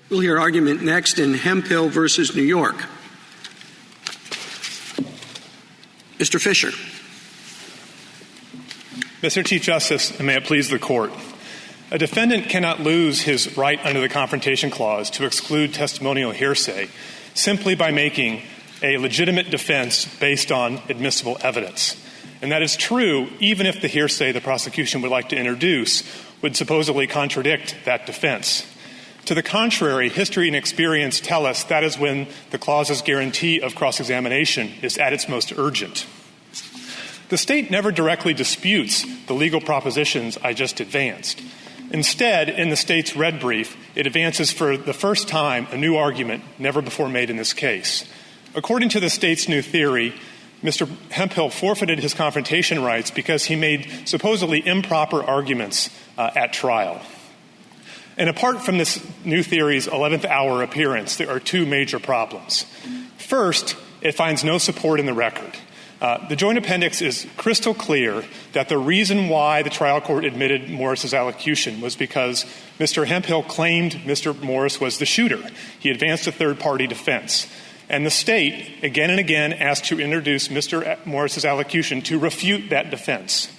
We'll hear argument next in Hemphill versus New York. Mr. Fisher. Mr. Chief Justice, and may it please the Court, a defendant cannot lose his right under the Confrontation Clause to exclude testimonial hearsay simply by making a legitimate defense based on admissible evidence. And that is true even if the hearsay the prosecution would like to introduce would supposedly contradict that defense. To the contrary, history and experience tell us that is when the clause's guarantee of cross-examination is at its most urgent. The state never directly disputes the legal propositions I just advanced. Instead, in the state's red brief, it advances for the first time a new argument never before made in this case. According to the state's new theory, Mr. Hemphill forfeited his confrontation rights because he made supposedly improper arguments at trial. And apart from this new theory's 11th hour appearance, there are two major problems. First, it finds no support in the record. The joint appendix is crystal clear that the reason why the trial court admitted Morris's allocution was because Mr. Hemphill claimed Mr. Morris was the shooter. He advanced a third-party defense. And the state, again and again, asked to introduce Mr. Morris's allocution to refute that defense.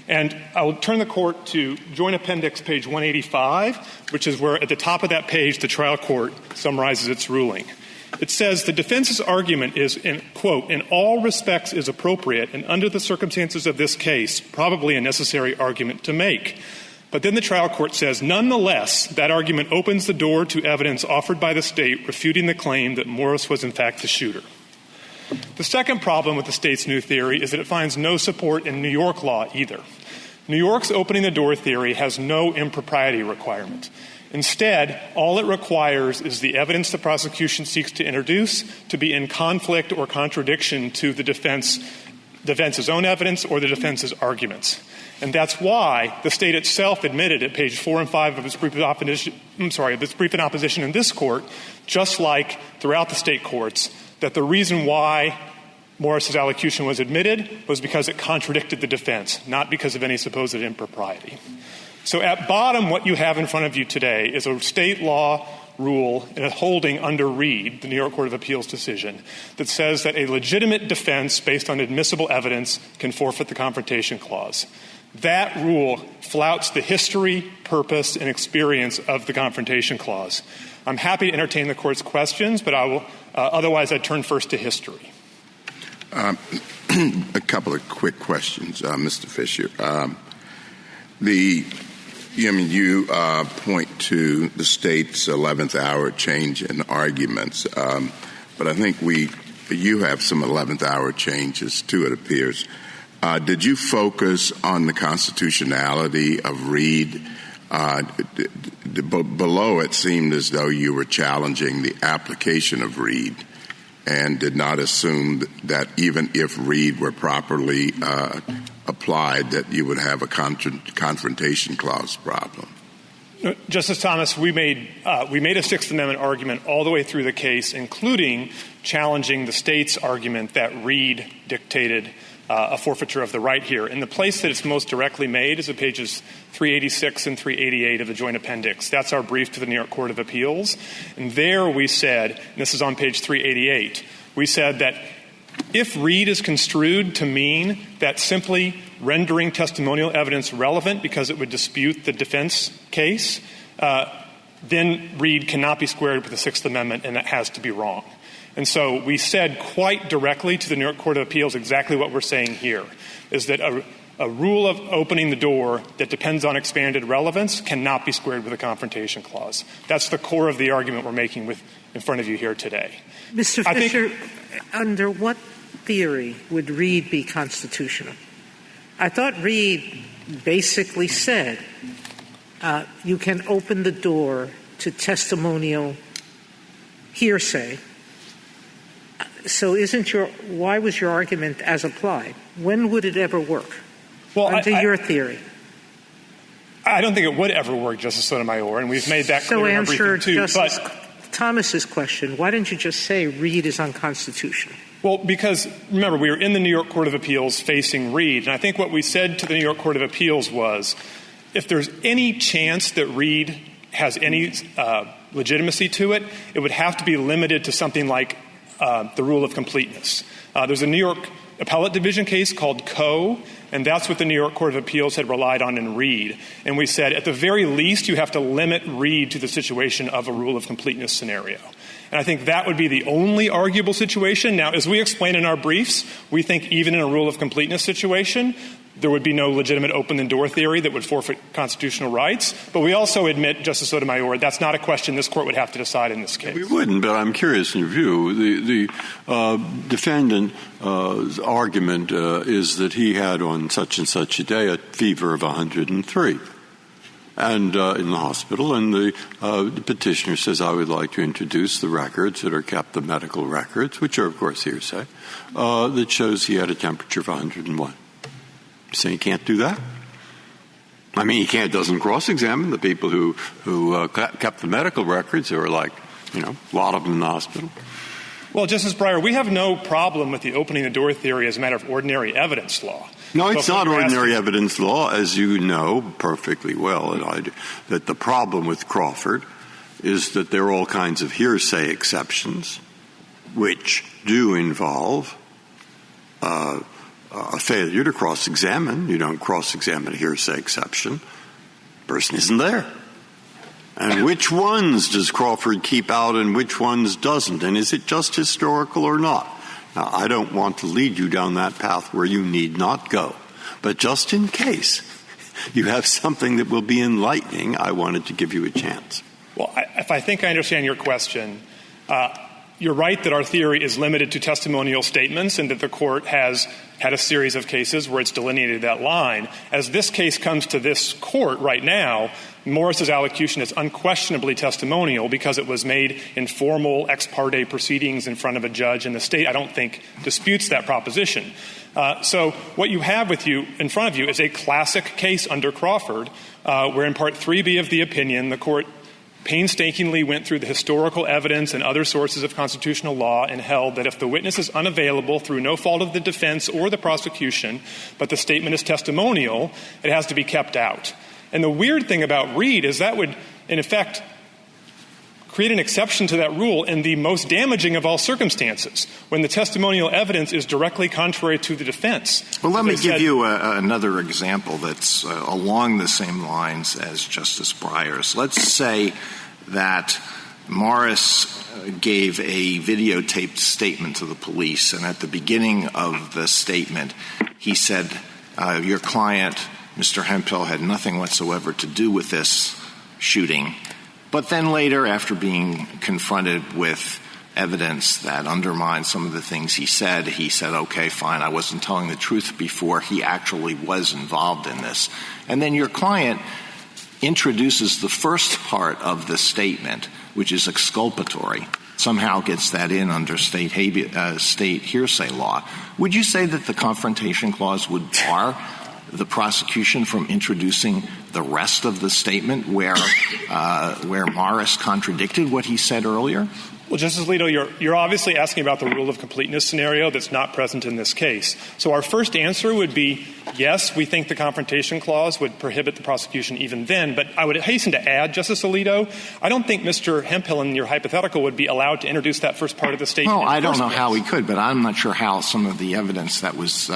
And I will turn the Court to Joint Appendix page 185, which is where at the top of that page the trial court summarizes its ruling. It says the defense's argument is, quote, in all respects is appropriate and under the circumstances of this case, probably a necessary argument to make. But then the trial court says, nonetheless, that argument opens the door to evidence offered by the state refuting the claim that Morris was in fact the shooter. The second problem with the state's new theory is that it finds no support in New York law either. New York's opening the door theory has no impropriety requirement. Instead, all it requires is the evidence the prosecution seeks to introduce to be in conflict or contradiction to the defense's own evidence or the defense's arguments. And that's why the state itself admitted at page 4 and 5 of its brief in opposition in this court, just like throughout the state courts, that the reason why Morris's allocution was admitted was because it contradicted the defense, not because of any supposed impropriety. So at bottom, what you have in front of you today is a state law rule and a holding under Reed, the New York Court of Appeals decision, that says that a legitimate defense based on admissible evidence can forfeit the Confrontation Clause. That rule flouts the history, purpose, and experience of the Confrontation Clause. I'm happy to entertain the Court's questions, but I will otherwise I'd turn first to history. A couple of quick questions, Mr. Fisher. You point to the state's 11th hour change in arguments, but I think you have some 11th hour changes too, it appears. Did you focus on the constitutionality of Reed? Below it seemed as though you were challenging the application of Reed and did not assume that even if Reed were properly applied, that you would have a confrontation clause problem. Justice Thomas, we made a Sixth Amendment argument all the way through the case, including challenging the state's argument that Reed dictated a forfeiture of the right here. And the place that it's most directly made is at pages 386 and 388 of the Joint Appendix. That's our brief to the New York Court of Appeals. And there we said, and this is on page 388, we said that if Reed is construed to mean that simply rendering testimonial evidence relevant because it would dispute the defense case, then Reed cannot be squared with the Sixth Amendment, and that has to be wrong. And so we said quite directly to the New York Court of Appeals exactly what we're saying here, is that a rule of opening the door that depends on expanded relevance cannot be squared with a confrontation clause. That's the core of the argument we're making in front of you here today. Mr. Fisher, under what theory would Reed be constitutional? I thought Reed basically said you can open the door to testimonial hearsay. So why was your argument as applied? When would it ever work? Well, under your theory? I don't think it would ever work, Justice Sotomayor, and we've made that clear in our briefing too. So answer Justice Thomas's question. Why didn't you just say Reed is unconstitutional? Well, because, remember, we were in the New York Court of Appeals facing Reed, and I think what we said to the New York Court of Appeals was, if there's any chance that Reed has any legitimacy to it, it would have to be limited to something like the rule of completeness. There's a New York Appellate Division case called Coe, and that's what the New York Court of Appeals had relied on in Reed. And we said, at the very least, you have to limit Reed to the situation of a rule of completeness scenario. And I think that would be the only arguable situation. Now, as we explain in our briefs, we think even in a rule of completeness situation, there would be no legitimate open-the-door theory that would forfeit constitutional rights. But we also admit, Justice Sotomayor, that's not a question this Court would have to decide in this case. We wouldn't, but I'm curious in your view. The defendant's argument is that he had on such and such a day a fever of 103 and in the hospital, and the petitioner says, I would like to introduce the records that are kept, the medical records, which are, of course, hearsay, that shows he had a temperature of 101. You say he can't do that? I mean, he doesn't cross-examine the people who kept the medical records. There were a lot of them in the hospital. Well, Justice Breyer, we have no problem with the opening the door theory as a matter of ordinary evidence law. No, it's not ordinary evidence law, as you know perfectly well, that the problem with Crawford is that there are all kinds of hearsay exceptions which do involve a failure to cross-examine. You don't cross-examine a hearsay exception. The person isn't there. And which ones does Crawford keep out and which ones doesn't? And is it just historical or not? Now, I don't want to lead you down that path where you need not go. But just in case you have something that will be enlightening, I wanted to give you a chance. Well, if I think I understand your question, you're right that our theory is limited to testimonial statements and that the Court has had a series of cases where it's delineated that line. As this case comes to this Court right now, Morris's allocution is unquestionably testimonial because it was made in formal ex parte proceedings in front of a judge, and the State, I don't think, disputes that proposition. So what you have with you in front of you is a classic case under Crawford where in Part 3B of the opinion, the Court painstakingly went through the historical evidence and other sources of constitutional law and held that if the witness is unavailable through no fault of the defense or the prosecution, but the statement is testimonial, it has to be kept out. And the weird thing about Reed is that would, in effect, create an exception to that rule in the most damaging of all circumstances, when the testimonial evidence is directly contrary to the defense. Well, let me give you another example that's along the same lines as Justice Breyer's. Let's say that Morris gave a videotaped statement to the police, and at the beginning of the statement, he said, your client, Mr. Hemphill, had nothing whatsoever to do with this shooting. But then later, after being confronted with evidence that undermined some of the things he said, okay, fine, I wasn't telling the truth before. He actually was involved in this. And then your client introduces the first part of the statement, which is exculpatory, somehow gets that in under state hearsay law. Would you say that the Confrontation Clause would bar the prosecution from introducing the rest of the statement where Morris contradicted what he said earlier? Well, Justice Alito, you're obviously asking about the rule of completeness scenario that's not present in this case. So our first answer would be, yes, we think the Confrontation Clause would prohibit the prosecution even then. But I would hasten to add, Justice Alito, I don't think Mr. Hemphill in your hypothetical would be allowed to introduce that first part of the statement. Well, I don't know how he could, but I'm not sure how some of the evidence that was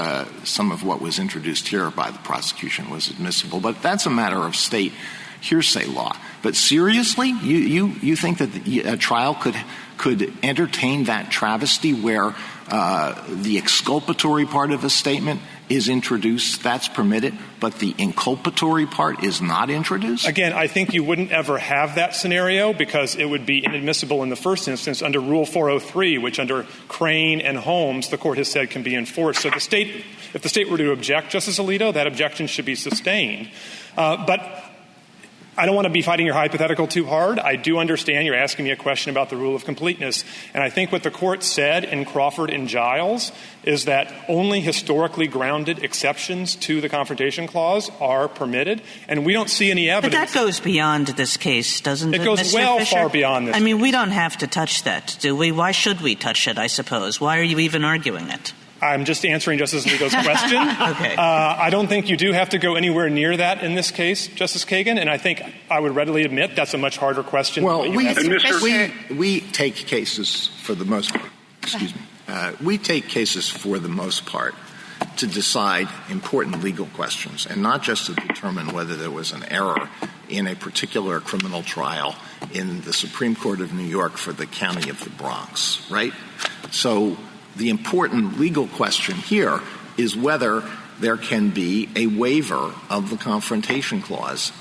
some of what was introduced here by the prosecution was admissible. But that's a matter of state hearsay law. But seriously, you think that a trial could entertain that travesty where the exculpatory part of a statement is introduced, that's permitted, but the inculpatory part is not introduced? Again, I think you wouldn't ever have that scenario because it would be inadmissible in the first instance under Rule 403, which under Crane and Holmes, the Court has said can be enforced. So if the State were to object, Justice Alito, that objection should be sustained. But I don't want to be fighting your hypothetical too hard. I do understand you're asking me a question about the rule of completeness. And I think what the Court said in Crawford and Giles is that only historically grounded exceptions to the Confrontation Clause are permitted. And we don't see any evidence. But that goes beyond this case, doesn't it, It goes Mr. well Fisher? far beyond this. I mean, we don't have to touch that, do we? Why should we touch it, I suppose? Why are you even arguing it? I'm just answering Justice Alito's question. Okay. I don't think you do have to go anywhere near that in this case, Justice Kagan, and I think I would readily admit that's a much harder question. Well, we take cases for the most part. Excuse me. We take cases for the most part to decide important legal questions, and not just to determine whether there was an error in a particular criminal trial in the Supreme Court of New York for the County of the Bronx, right? So the important legal question here is whether there can be a waiver of the Confrontation Clause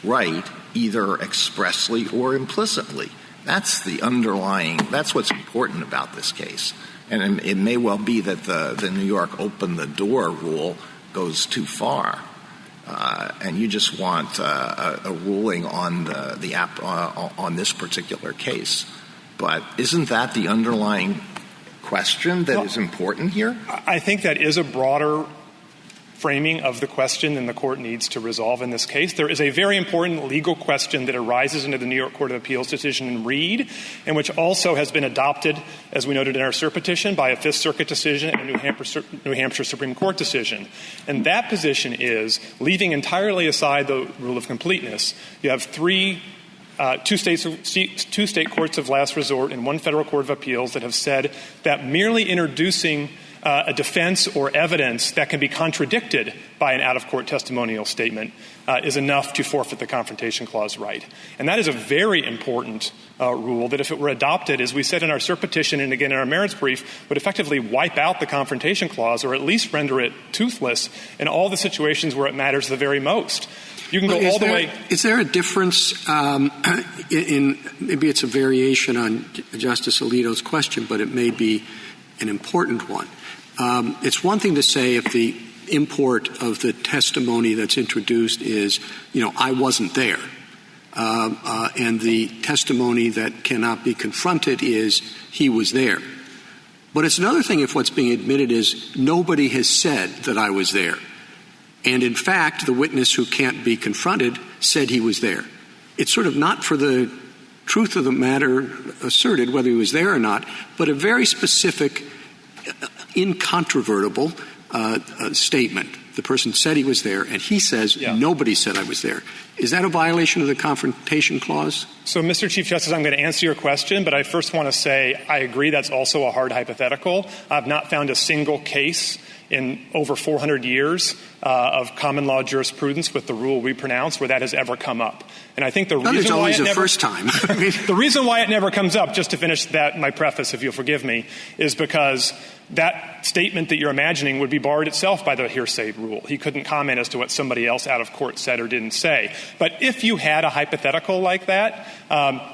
right, either expressly or implicitly. That's what's important about this case. And it may well be that the New York open the door rule goes too far. And you just want a ruling on on this particular case. But isn't that the underlying question that is important here? I think that is a broader framing of the question than the court needs to resolve in this case. There is a very important legal question that arises under the New York Court of Appeals decision in Reed, and which also has been adopted, as we noted in our cert petition, by a Fifth Circuit decision and a New Hampshire Supreme Court decision. And that position is, leaving entirely aside the rule of completeness, you have two state courts of last resort and one federal court of appeals that have said that merely introducing a defense or evidence that can be contradicted by an out-of-court testimonial statement is enough to forfeit the Confrontation Clause right. And that is a very important rule that, if it were adopted, as we said in our cert petition and again in our merits brief, would effectively wipe out the Confrontation Clause, or at least render it toothless in all the situations where it matters the very most. You can go all the way. Is there a difference in maybe it's a variation on Justice Alito's question, but it may be an important one. It's one thing to say if the import of the testimony that's introduced is, I wasn't there. And the testimony that cannot be confronted is he was there. But it's another thing if what's being admitted is nobody has said that I was there. And in fact, the witness who can't be confronted said he was there. It's sort of not for the truth of the matter asserted, whether he was there or not, but a very specific, incontrovertible statement. The person said he was there, and he says nobody said I was there. Is that a violation of the Confrontation Clause? So, Mr. Chief Justice, I'm going to answer your question, but I first want to say I agree that's also a hard hypothetical. I've not found a single case in over 400 years of common law jurisprudence with the rule we pronounce where that has ever come up. And I think the reason why the reason why it never comes up, just to finish my preface, if you'll forgive me, is because that statement that you're imagining would be barred itself by the hearsay rule. He couldn't comment as to what somebody else out of court said or didn't say. But if you had a hypothetical like that,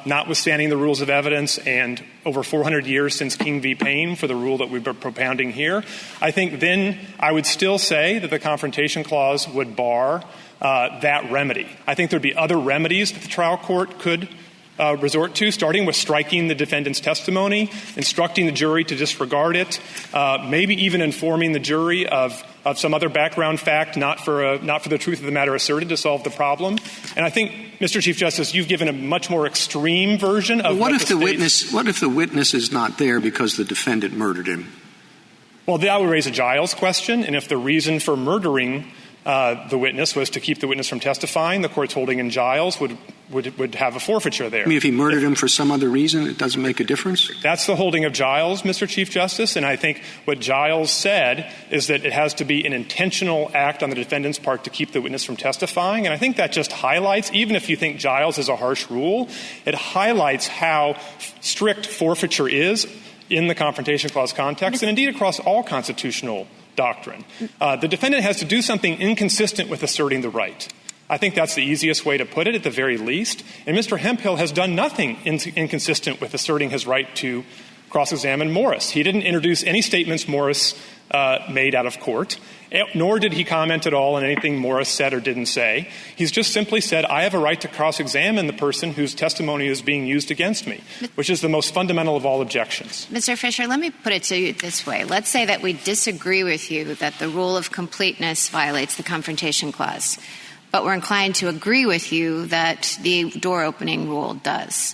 notwithstanding the rules of evidence and over 400 years since King v. Payne for the rule that we've been propounding here, I think then I would still say that the Confrontation Clause would bar that remedy. I think there'd be other remedies that the trial court could resort to, starting with striking the defendant's testimony, instructing the jury to disregard it, maybe even informing the jury of some other background fact, not for the truth of the matter asserted, to solve the problem. And I think, Mr. Chief Justice, you've given a much more extreme version of what if the witness is not there because the defendant murdered him? Well, that would raise a Giles question, and if the reason for murdering the witness was to keep the witness from testifying, the court's holding in Giles would have a forfeiture there. I mean, if he murdered him for some other reason, it doesn't make a difference? That's the holding of Giles, Mr. Chief Justice, and I think what Giles said is that it has to be an intentional act on the defendant's part to keep the witness from testifying, and I think that just highlights, even if you think Giles is a harsh rule, it highlights how strict forfeiture is in the Confrontation Clause context, and indeed across all constitutional doctrine. The defendant has to do something inconsistent with asserting the right. I think that's the easiest way to put it, at the very least. And Mr. Hemphill has done nothing inconsistent with asserting his right to cross-examine Morris. He didn't introduce any statements Morris made out of court, nor did he comment at all on anything Morris said or didn't say. He's just simply said, I have a right to cross-examine the person whose testimony is being used against me, which is the most fundamental of all objections. Mr. Fisher, let me put it to you this way. Let's say that we disagree with you that the rule of completeness violates the Confrontation Clause, but we're inclined to agree with you that the door-opening rule does.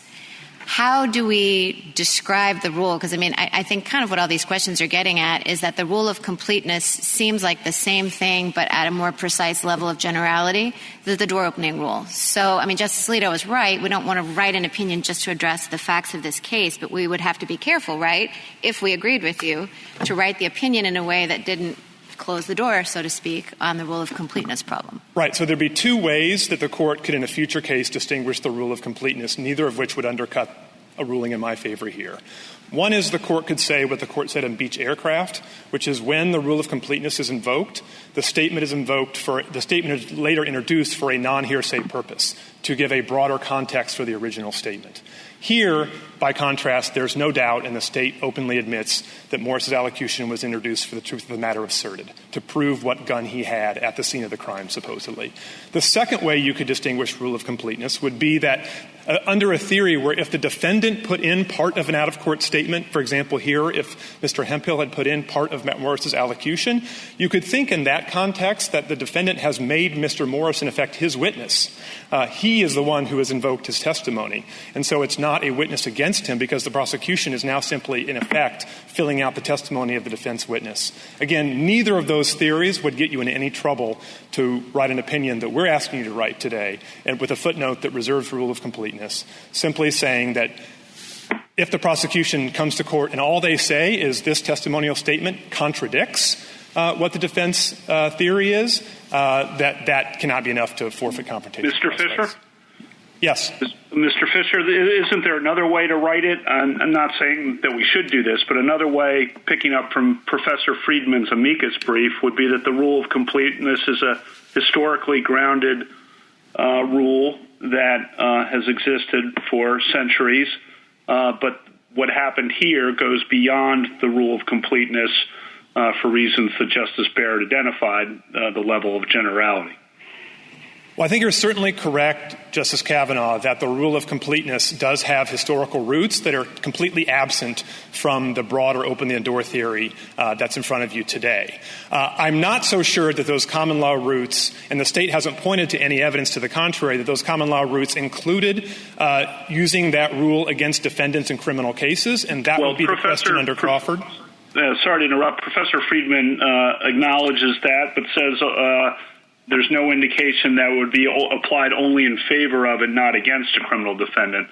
how do we describe the rule? Because, I think kind of what all these questions are getting at is that the rule of completeness seems like the same thing but at a more precise level of generality than the door opening rule. So, Justice Alito is right. We don't want to write an opinion just to address the facts of this case, but we would have to be careful, right, if we agreed with you, to write the opinion in a way that didn't close the door, so to speak, on the rule of completeness problem. Right. So there'd be two ways that the court could, in a future case, distinguish the rule of completeness, neither of which would undercut a ruling in my favor here. One is the court could say what the court said in Beach Aircraft, which is when the rule of completeness is invoked, the statement is later introduced for a non-hearsay purpose, to give a broader context for the original statement. Here, by contrast, there's no doubt, and the state openly admits, that Morris's allocution was introduced for the truth of the matter asserted, to prove what gun he had at the scene of the crime, supposedly. The second way you could distinguish rule of completeness would be that under a theory where if the defendant put in part of an out-of-court statement, for example, here, if Mr. Hemphill had put in part of Matt Morris's allocution, you could think in that context that the defendant has made Mr. Morris, in effect, his witness. He is the one who has invoked his testimony. And so it's not a witness against him because the prosecution is now simply, in effect, filling out the testimony of the defense witness. Again, neither of those theories would get you in any trouble to write an opinion that we're asking you to write today, and with a footnote that reserves rule of completeness, simply saying that if the prosecution comes to court and all they say is this testimonial statement contradicts what the defense theory is, that cannot be enough to forfeit confrontation. Mr. Fisher? Yes. Mr. Fisher, isn't there another way to write it? I'm not saying that we should do this, but another way, picking up from Professor Friedman's amicus brief, would be that the rule of completeness is a historically grounded rule that has existed for centuries, but what happened here goes beyond the rule of completeness for reasons that Justice Barrett identified, the level of generality. Well, I think you're certainly correct, Justice Kavanaugh, that the rule of completeness does have historical roots that are completely absent from the broader open-the-door theory that's in front of you today. I'm not so sure that those common law roots, and the state hasn't pointed to any evidence to the contrary, that those common law roots included using that rule against defendants in criminal cases, and that would be the question under Crawford. Sorry to interrupt. Professor Friedman acknowledges that, but says there's no indication that would be applied only in favor of and not against a criminal defendant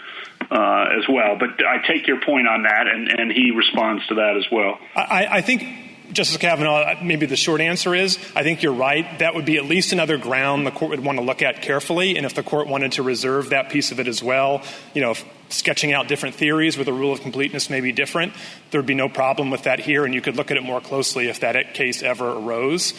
as well. But I take your point on that, and he responds to that as well. I think, Justice Kavanaugh, maybe the short answer is I think you're right. That would be at least another ground the court would want to look at carefully, and if the court wanted to reserve that piece of it as well, sketching out different theories where the rule of completeness may be different, there would be no problem with that here, and you could look at it more closely if that case ever arose.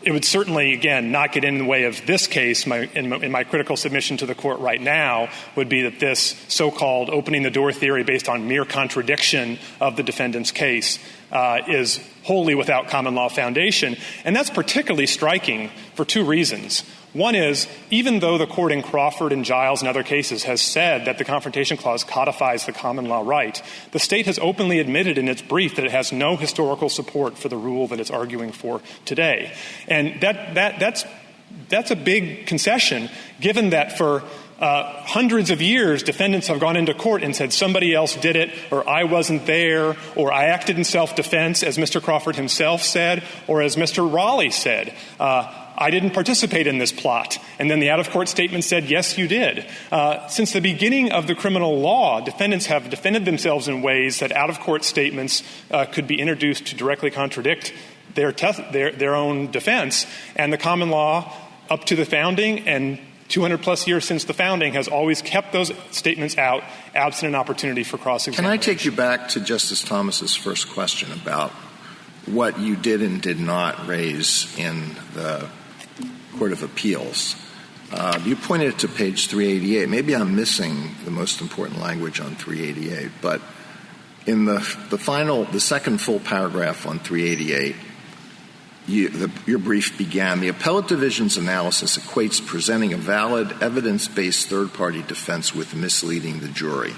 It would certainly, again, not get in the way of this case. In my critical submission to the court right now would be that this so-called opening the door theory based on mere contradiction of the defendant's case is wholly without common law foundation. And that's particularly striking for two reasons. One is, even though the court in Crawford and Giles and other cases has said that the Confrontation Clause codifies the common law right, the state has openly admitted in its brief that it has no historical support for the rule that it's arguing for today. And that's a big concession, given that for hundreds of years, defendants have gone into court and said somebody else did it, or I wasn't there, or I acted in self-defense, as Mr. Crawford himself said, or as Mr. Raleigh said. I didn't participate in this plot. And then the out-of-court statement said, yes, you did. Since the beginning of the criminal law, defendants have defended themselves in ways that out-of-court statements could be introduced to directly contradict their own defense. And the common law, up to the founding and 200-plus years since the founding, has always kept those statements out, absent an opportunity for cross-examination. Can I take you back to Justice Thomas's first question about what you did and did not raise in the Court of Appeals? You pointed to page 388. Maybe I'm missing the most important language on 388, but in the second full paragraph on 388, your brief began, the appellate division's analysis equates presenting a valid, evidence-based third-party defense with misleading the jury.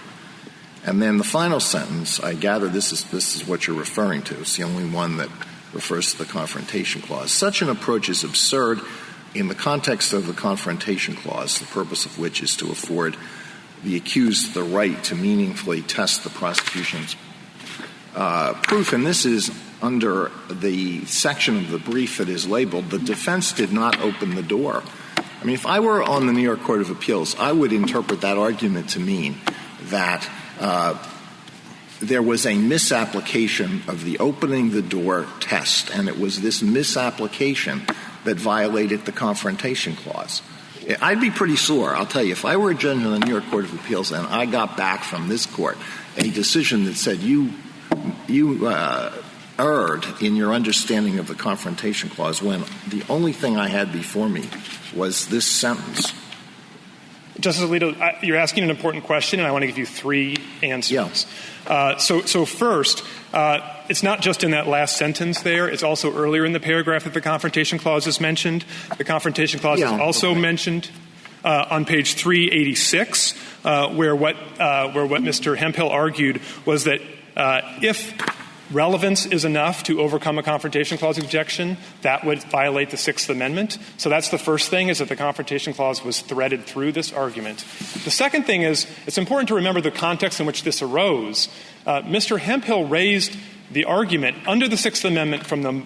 And then the final sentence, I gather this is what you're referring to. It's the only one that refers to the Confrontation Clause. Such an approach is absurd in the context of the Confrontation Clause, the purpose of which is to afford the accused the right to meaningfully test the prosecution's proof. And this is under the section of the brief that is labeled, "The defense did not open the door." I mean, if I were on the New York Court of Appeals, I would interpret that argument to mean that there was a misapplication of the opening the door test, and it was this misapplication that violated the Confrontation Clause. I'd be pretty sore, I'll tell you, if I were a judge in the New York Court of Appeals and I got back from this court a decision that said you erred in your understanding of the Confrontation Clause when the only thing I had before me was this sentence. Justice Alito, you're asking an important question, and I want to give you three answers. Yeah. So first, it's not just in that last sentence there. It's also earlier in the paragraph that the Confrontation Clause is mentioned. The Confrontation Clause is also mentioned on page 386, where what Mr. Hemphill argued was that if relevance is enough to overcome a Confrontation Clause objection, that would violate the Sixth Amendment. So that's the first thing, is that the Confrontation Clause was threaded through this argument. The second thing is it's important to remember the context in which this arose. Mr. Hemphill raised the argument under the Sixth Amendment from the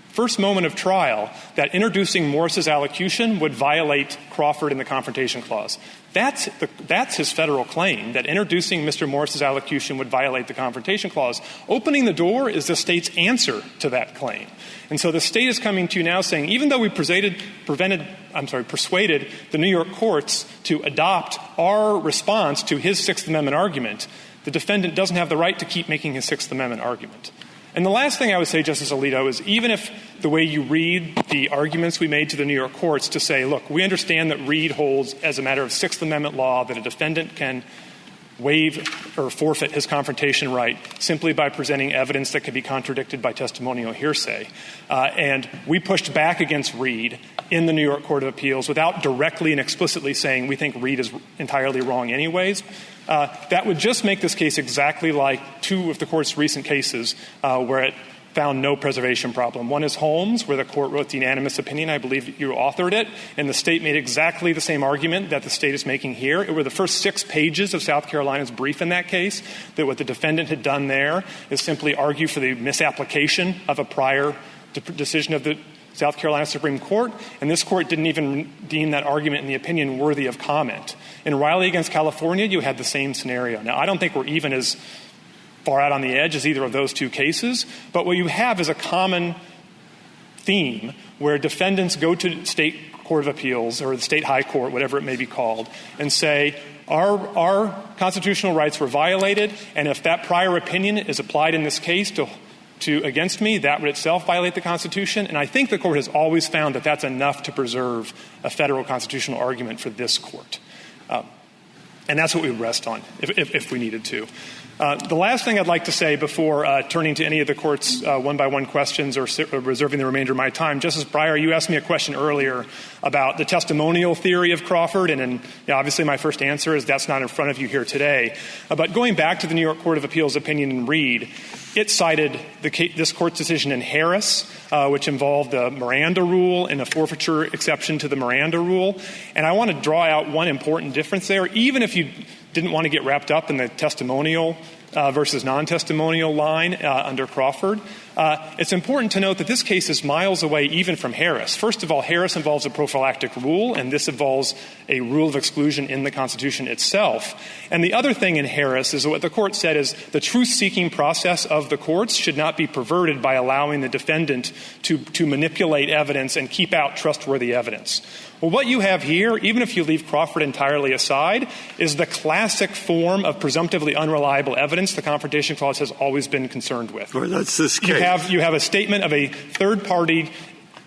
first moment of trial that introducing Morris's allocution would violate Crawford and the Confrontation Clause. That's his federal claim, that introducing Mr. Morris's allocution would violate the Confrontation Clause. Opening the door is the state's answer to that claim. And so the state is coming to you now saying, even though we persuaded the New York courts to adopt our response to his Sixth Amendment argument, the defendant doesn't have the right to keep making his Sixth Amendment argument. And the last thing I would say, Justice Alito, is even if the way you read the arguments we made to the New York courts to say, look, we understand that Reed holds as a matter of Sixth Amendment law that a defendant can waive or forfeit his confrontation right simply by presenting evidence that can be contradicted by testimonial hearsay. And we pushed back against Reed in the New York Court of Appeals without directly and explicitly saying we think Reed is entirely wrong anyways. That would just make this case exactly like two of the court's recent cases where it found no preservation problem. One is Holmes, where the court wrote the unanimous opinion. I believe you authored it. And the state made exactly the same argument that the state is making here. It were the first 6 pages of South Carolina's brief in that case, that what the defendant had done there is simply argue for the misapplication of a prior decision of the South Carolina Supreme Court. And this court didn't even deem that argument in the opinion worthy of comment. In Riley against California, you had the same scenario. Now, I don't think we're even as far out on the edge as either of those two cases, but what you have is a common theme where defendants go to state court of appeals or the state high court, whatever it may be called, and say, our constitutional rights were violated, and if that prior opinion is applied in this case to against me, that would itself violate the Constitution. And I think the court has always found that that's enough to preserve a federal constitutional argument for this court. And that's what we would rest on if we needed to. The last thing I'd like to say before turning to any of the court's one-by-one questions or reserving the remainder of my time, Justice Breyer, you asked me a question earlier about the testimonial theory of Crawford, and obviously my first answer is that's not in front of you here today. But going back to the New York Court of Appeals opinion in Reed, it cited this court's decision in Harris, which involved the Miranda rule and a forfeiture exception to the Miranda rule. And I want to draw out one important difference there. Even if you didn't want to get wrapped up in the testimonial versus non-testimonial line under Crawford, it's important to note that this case is miles away even from Harris. First of all, Harris involves a prophylactic rule, and this involves a rule of exclusion in the Constitution itself. And the other thing in Harris is what the court said is the truth-seeking process of the courts should not be perverted by allowing the defendant to manipulate evidence and keep out trustworthy evidence. Well, what you have here, even if you leave Crawford entirely aside, is the classic form of presumptively unreliable evidence the Confrontation Clause has always been concerned with. Well, that's this case. You have a statement of a third party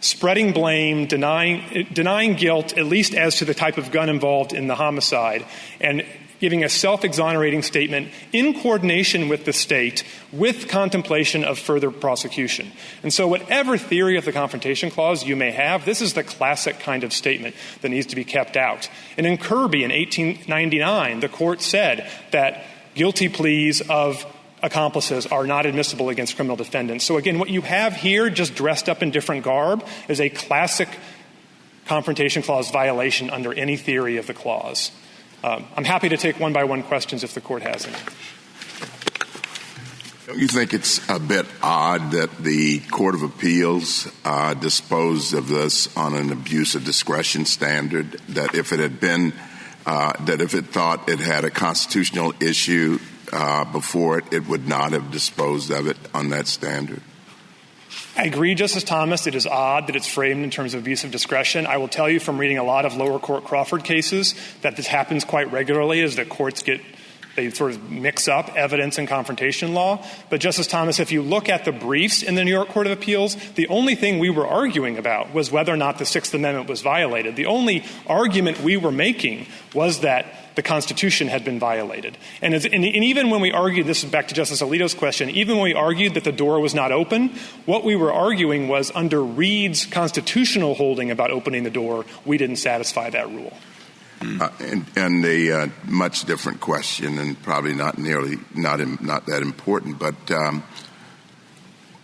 spreading blame, denying guilt, at least as to the type of gun involved in the homicide, and giving a self-exonerating statement in coordination with the state with contemplation of further prosecution. And so whatever theory of the Confrontation Clause you may have, this is the classic kind of statement that needs to be kept out. And in Kirby in 1899, the court said that guilty pleas of accomplices are not admissible against criminal defendants. So again, what you have here, just dressed up in different garb, is a classic Confrontation Clause violation under any theory of the clause. I'm happy to take one-by-one questions if the Court has any. Don't you think it's a bit odd that the Court of Appeals disposed of this on an abuse of discretion standard, that if it had been that if it thought it had a constitutional issue before it, it would not have disposed of it on that standard? I agree, Justice Thomas. It is odd that it's framed in terms of abuse of discretion. I will tell you from reading a lot of lower court Crawford cases that this happens quite regularly as the courts they sort of mix up evidence and confrontation law. But, Justice Thomas, if you look at the briefs in the New York Court of Appeals, the only thing we were arguing about was whether or not the Sixth Amendment was violated. The only argument we were making was that the Constitution had been violated. And even when we argued, this is back to Justice Alito's question, even when we argued that the door was not open, what we were arguing was under Reed's constitutional holding about opening the door, we didn't satisfy that rule. And a much different question, and probably not that important, but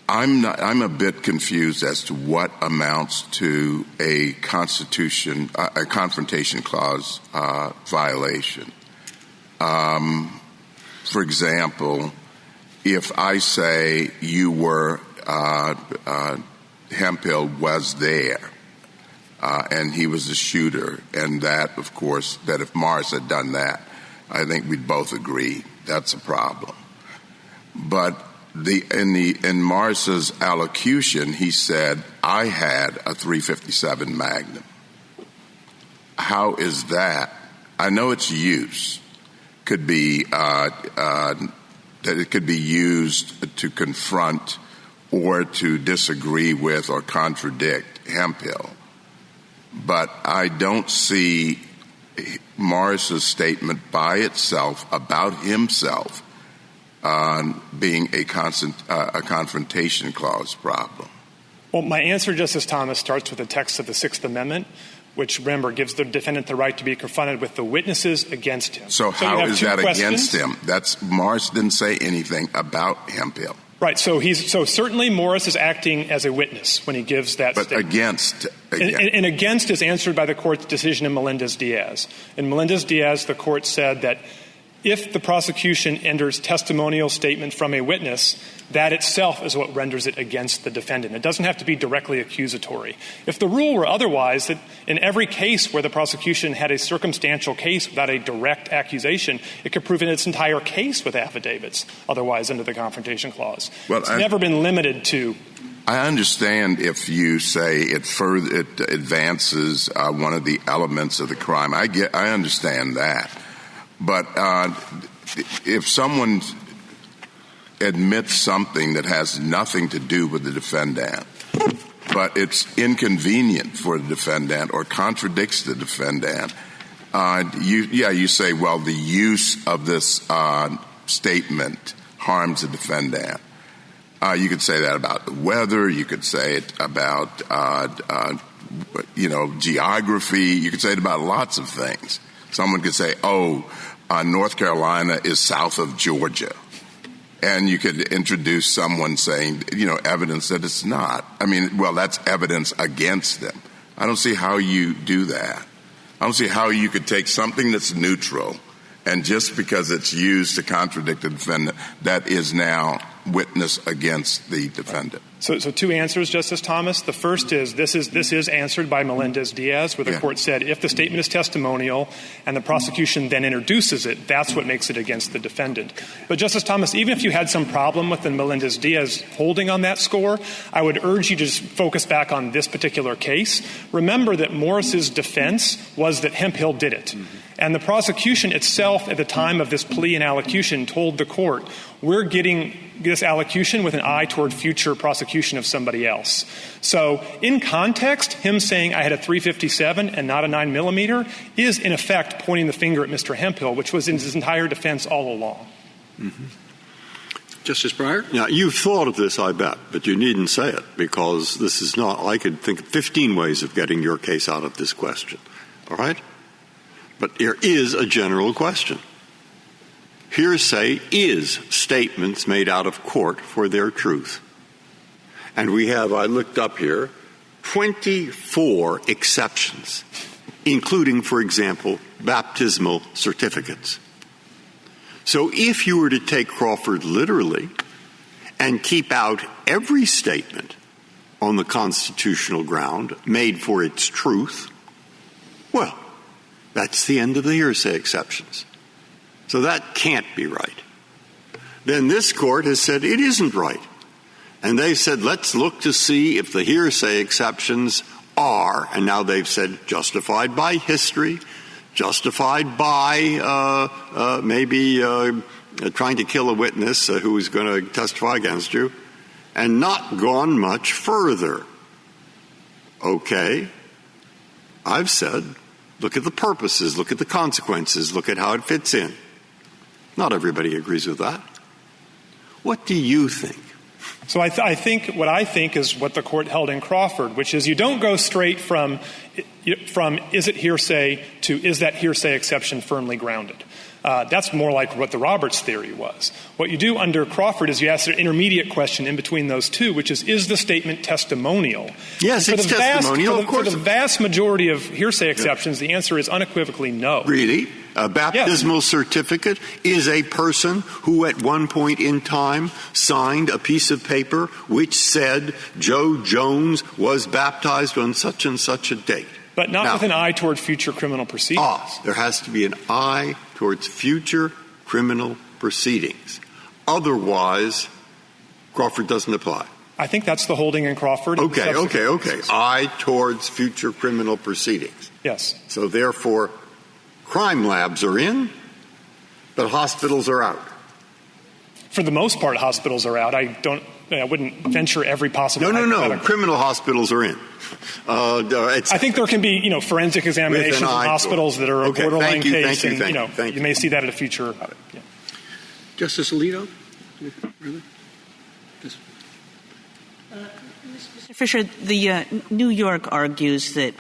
I'm a bit confused as to what amounts to a confrontation clause violation. For example, if I say you were Hemphill was there. And he was the shooter, and that, of course, that if Morris had done that, I think we'd both agree that's a problem. But in Morris's allocution, he said, "I had a .357 Magnum." How is that? I know its use could be that it could be used to confront or to disagree with or contradict Hemphill. But I don't see Morris's statement by itself about himself being a confrontation clause problem. Well, my answer, Justice Thomas, starts with the text of the Sixth Amendment, which, remember, gives the defendant the right to be confronted with the witnesses against him. So how is that against him? Morris didn't say anything about Hemphill. Right. So certainly Morris is acting as a witness when he gives that statement. But against. And against is answered by the court's decision in Melendez-Diaz. In Melendez-Diaz, the court said that if the prosecution enters testimonial statement from a witness, that itself is what renders it against the defendant. It doesn't have to be directly accusatory. If the rule were otherwise, that in every case where the prosecution had a circumstantial case without a direct accusation, it could prove in its entire case with affidavits, otherwise under the Confrontation Clause. Well, it's never been limited to. I understand if you say it advances one of the elements of the crime. I understand that. But if someone admits something that has nothing to do with the defendant, but it's inconvenient for the defendant or contradicts the defendant, you say, well, the use of this statement harms the defendant. You could say that about the weather. You could say it about, geography. You could say it about lots of things. Someone could say, North Carolina is south of Georgia. And you could introduce someone saying, evidence that it's not. That's evidence against them. I don't see how you do that. I don't see how you could take something that's neutral and just because it's used to contradict the defendant, that is now witness against the defendant. So two answers, Justice Thomas. The first is this is answered by Melendez-Diaz, where the court said if the statement is testimonial and the prosecution then introduces it, that's what makes it against the defendant. But, Justice Thomas, even if you had some problem with the Melendez-Diaz holding on that score, I would urge you to just focus back on this particular case. Remember that Morris's defense was that Hemphill did it. Mm-hmm. And the prosecution itself at the time of this plea and allocution told the court, we're getting this allocution with an eye toward future prosecution of somebody else. So in context, him saying I had a .357 and not a 9mm is in effect pointing the finger at Mr. Hemphill, which was in his entire defense all along. Mm-hmm. Justice Breyer? Now, you've thought of this, I bet, but you needn't say it because this is not, I could think of 15 ways of getting your case out of this question. All right? But there is a general question. Hearsay is statements made out of court for their truth. And we have, I looked up here, 24 exceptions including, for example, baptismal certificates. So if you were to take Crawford literally and keep out every statement on the constitutional ground made for its truth, well, that's the end of the hearsay exceptions. So that can't be right. Then this court has said it isn't right. And they said, let's look to see if the hearsay exceptions are, and now they've said justified by history, justified by maybe trying to kill a witness who is going to testify against you, and not gone much further. Okay, I've said, look at the purposes, look at the consequences, look at how it fits in. Not everybody agrees with that. What do you think? So I think what I think is what the court held in Crawford, which is you don't go straight from is it hearsay to is that hearsay exception firmly grounded. That's more like what the Roberts theory was. What you do under Crawford is you ask an intermediate question in between those two, which is the statement testimonial? Yes, it's testimonial, of course. For the vast majority of hearsay exceptions, the answer is unequivocally no. Really? A baptismal certificate is a person who at one point in time signed a piece of paper which said Joe Jones was baptized on such and such a date. But not with an eye toward future criminal proceedings. There has to be an eye towards future criminal proceedings. Otherwise, Crawford doesn't apply. I think that's the holding in Crawford. Okay. Eye towards future criminal proceedings. Yes. So therefore, crime labs are in, but hospitals are out. For the most part, hospitals are out. I wouldn't venture every possible. No. Criminal hospitals are in. I think there can be, forensic examinations in hospitals that are a borderline case, and you may see that at a future. Yeah. Justice Alito. Mr. Fisher, the New York argues that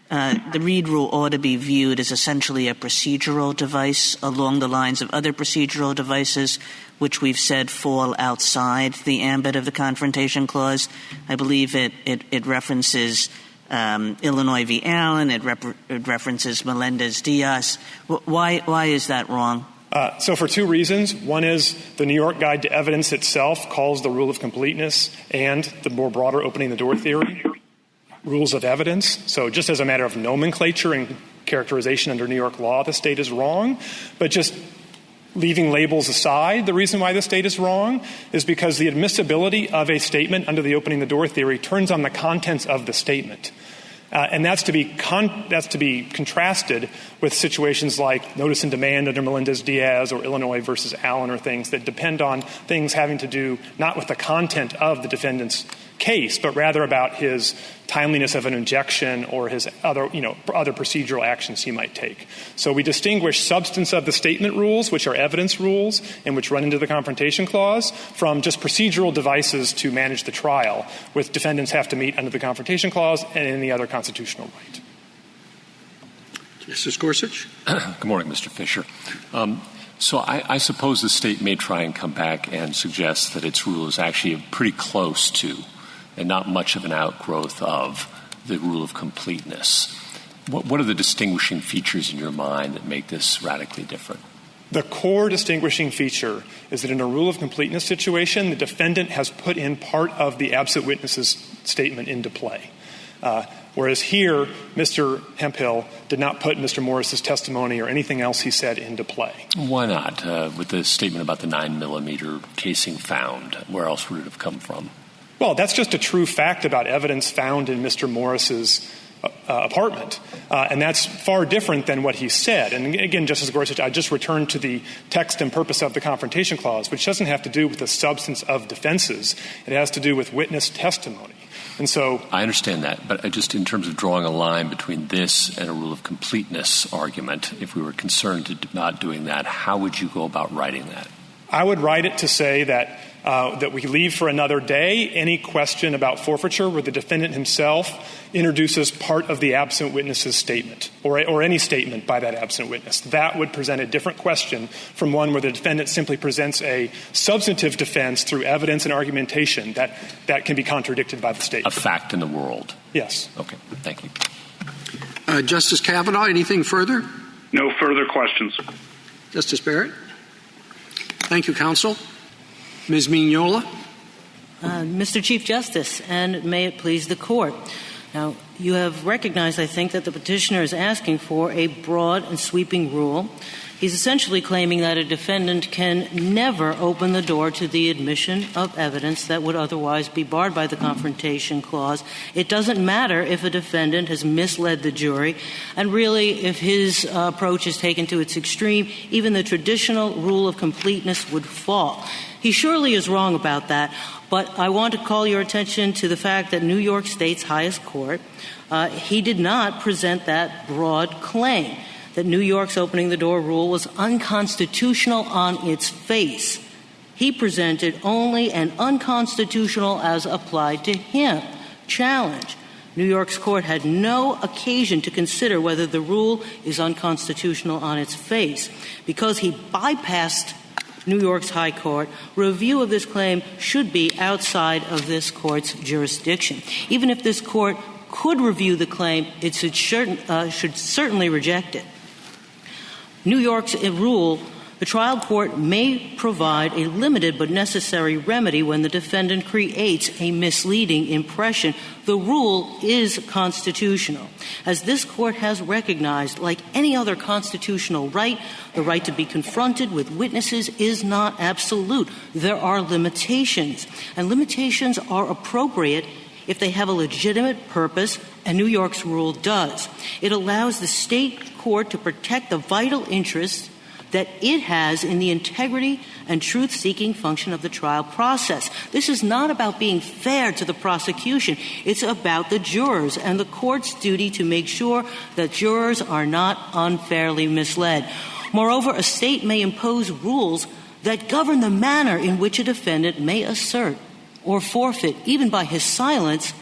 the Reed rule ought to be viewed as essentially a procedural device along the lines of other procedural devices which we've said fall outside the ambit of the Confrontation Clause. I believe it references Illinois v. Allen. It references Melendez-Diaz. Why is that wrong? So for two reasons. One is the New York Guide to Evidence itself calls the rule of completeness and the more broader opening the door theory rules of evidence. So just as a matter of nomenclature and characterization under New York law, the state is wrong. But just leaving labels aside, the reason why the state is wrong is because the admissibility of a statement under the opening the door theory turns on the contents of the statement. And that's to be contrasted with situations like notice and demand under Melendez-Diaz or Illinois versus Allen or things that depend on things having to do not with the content of the defendant's case, but rather about his timeliness of an injection or his other procedural actions he might take. So we distinguish substance of the statement rules, which are evidence rules and which run into the Confrontation Clause, from just procedural devices to manage the trial, with defendants have to meet under the Confrontation Clause and any other constitutional right. Justice Gorsuch. Good morning, Mr. Fisher. So I suppose the state may try and come back and suggest that its rule is actually pretty close to and not much of an outgrowth of the rule of completeness. What are the distinguishing features in your mind that make this radically different? The core distinguishing feature is that in a rule of completeness situation, the defendant has put in part of the absent witness's statement into play. Whereas here, Mr. Hemphill did not put Mr. Morris's testimony or anything else he said into play. Why not? With the statement about the 9mm casing found, where else would it have come from? Well, that's just a true fact about evidence found in Mr. Morris's apartment. And that's far different than what he said. And again, Justice Gorsuch, I just returned to the text and purpose of the Confrontation Clause, which doesn't have to do with the substance of defenses. It has to do with witness testimony. And so I understand that, but just in terms of drawing a line between this and a rule of completeness argument, if we were concerned about doing that, how would you go about writing that? I would write it to say that we leave for another day any question about forfeiture where the defendant himself introduces part of the absent witness's statement or any statement by that absent witness. That would present a different question from one where the defendant simply presents a substantive defense through evidence and argumentation that can be contradicted by the state. A fact in the world. Yes. Okay. Thank you. Justice Kavanaugh, anything further? No further questions. Justice Barrett? Thank you, counsel. Ms. Mignola? Mr. Chief Justice, and may it please the Court. Now, you have recognized, I think, that the petitioner is asking for a broad and sweeping rule. He's essentially claiming that a defendant can never open the door to the admission of evidence that would otherwise be barred by the Confrontation Clause. It doesn't matter if a defendant has misled the jury, and really, if his approach is taken to its extreme, even the traditional rule of completeness would fall. He surely is wrong about that, but I want to call your attention to the fact that New York State's highest court, he did not present that broad claim that New York's opening the door rule was unconstitutional on its face. He presented only an unconstitutional as applied to him challenge. New York's court had no occasion to consider whether the rule is unconstitutional on its face. Because he bypassed New York's high court, review of this claim should be outside of this court's jurisdiction. Even if this court could review the claim, it should certainly reject it. New York's rule, the trial court may provide a limited but necessary remedy when the defendant creates a misleading impression. The rule is constitutional. As this court has recognized, like any other constitutional right, the right to be confronted with witnesses is not absolute. There are limitations, and limitations are appropriate if they have a legitimate purpose, and New York's rule does. It allows the state court to protect the vital interests that it has in the integrity and truth-seeking function of the trial process. This is not about being fair to the prosecution. It's about the jurors and the court's duty to make sure that jurors are not unfairly misled. Moreover, a state may impose rules that govern the manner in which a defendant may assert or forfeit, even by his silence,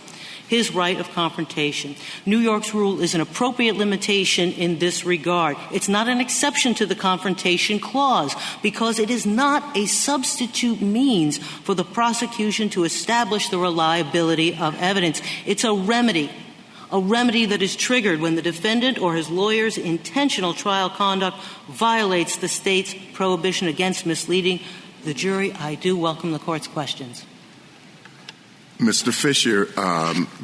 his right of confrontation. New York's rule is an appropriate limitation in this regard. It's not an exception to the Confrontation Clause because it is not a substitute means for the prosecution to establish the reliability of evidence. It's a remedy that is triggered when the defendant or his lawyer's intentional trial conduct violates the state's prohibition against misleading the jury. I do welcome the court's questions. Mr. Fisher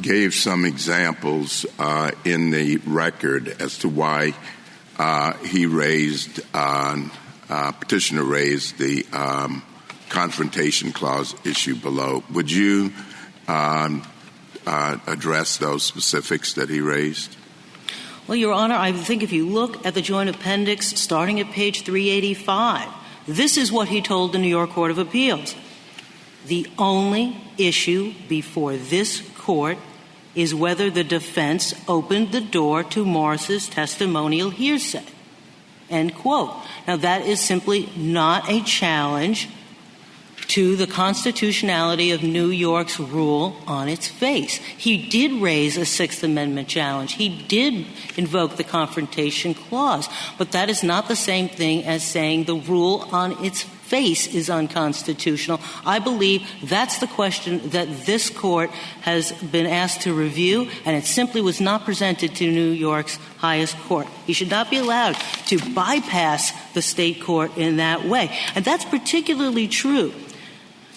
gave some examples in the record as to why petitioner raised the Confrontation Clause issue below. Would you address those specifics that he raised? Well, Your Honor, I think if you look at the Joint Appendix starting at page 385, this is what he told the New York Court of Appeals. The only issue before this court is whether the defense opened the door to Morris's testimonial hearsay. End quote. Now, that is simply not a challenge to the constitutionality of New York's rule on its face. He did raise a Sixth Amendment challenge. He did invoke the Confrontation Clause, but that is not the same thing as saying the rule on its face is unconstitutional. I believe that's the question that this court has been asked to review, and it simply was not presented to New York's highest court. He should not be allowed to bypass the state court in that way. And that's particularly true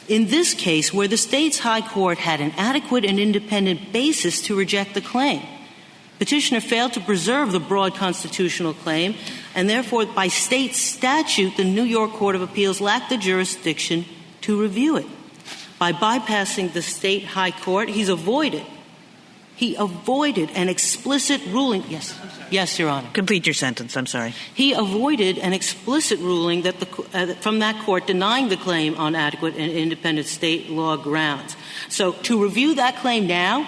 in this case where the state's high court had an adequate and independent basis to reject the claim. Petitioner failed to preserve the broad constitutional claim, and therefore, by state statute, the New York Court of Appeals lacked the jurisdiction to review it. By bypassing the state high court, he avoided an explicit ruling. Yes, Your Honor. Complete your sentence. I'm sorry. He avoided an explicit ruling that from that court denying the claim on adequate and independent state law grounds. So to review that claim now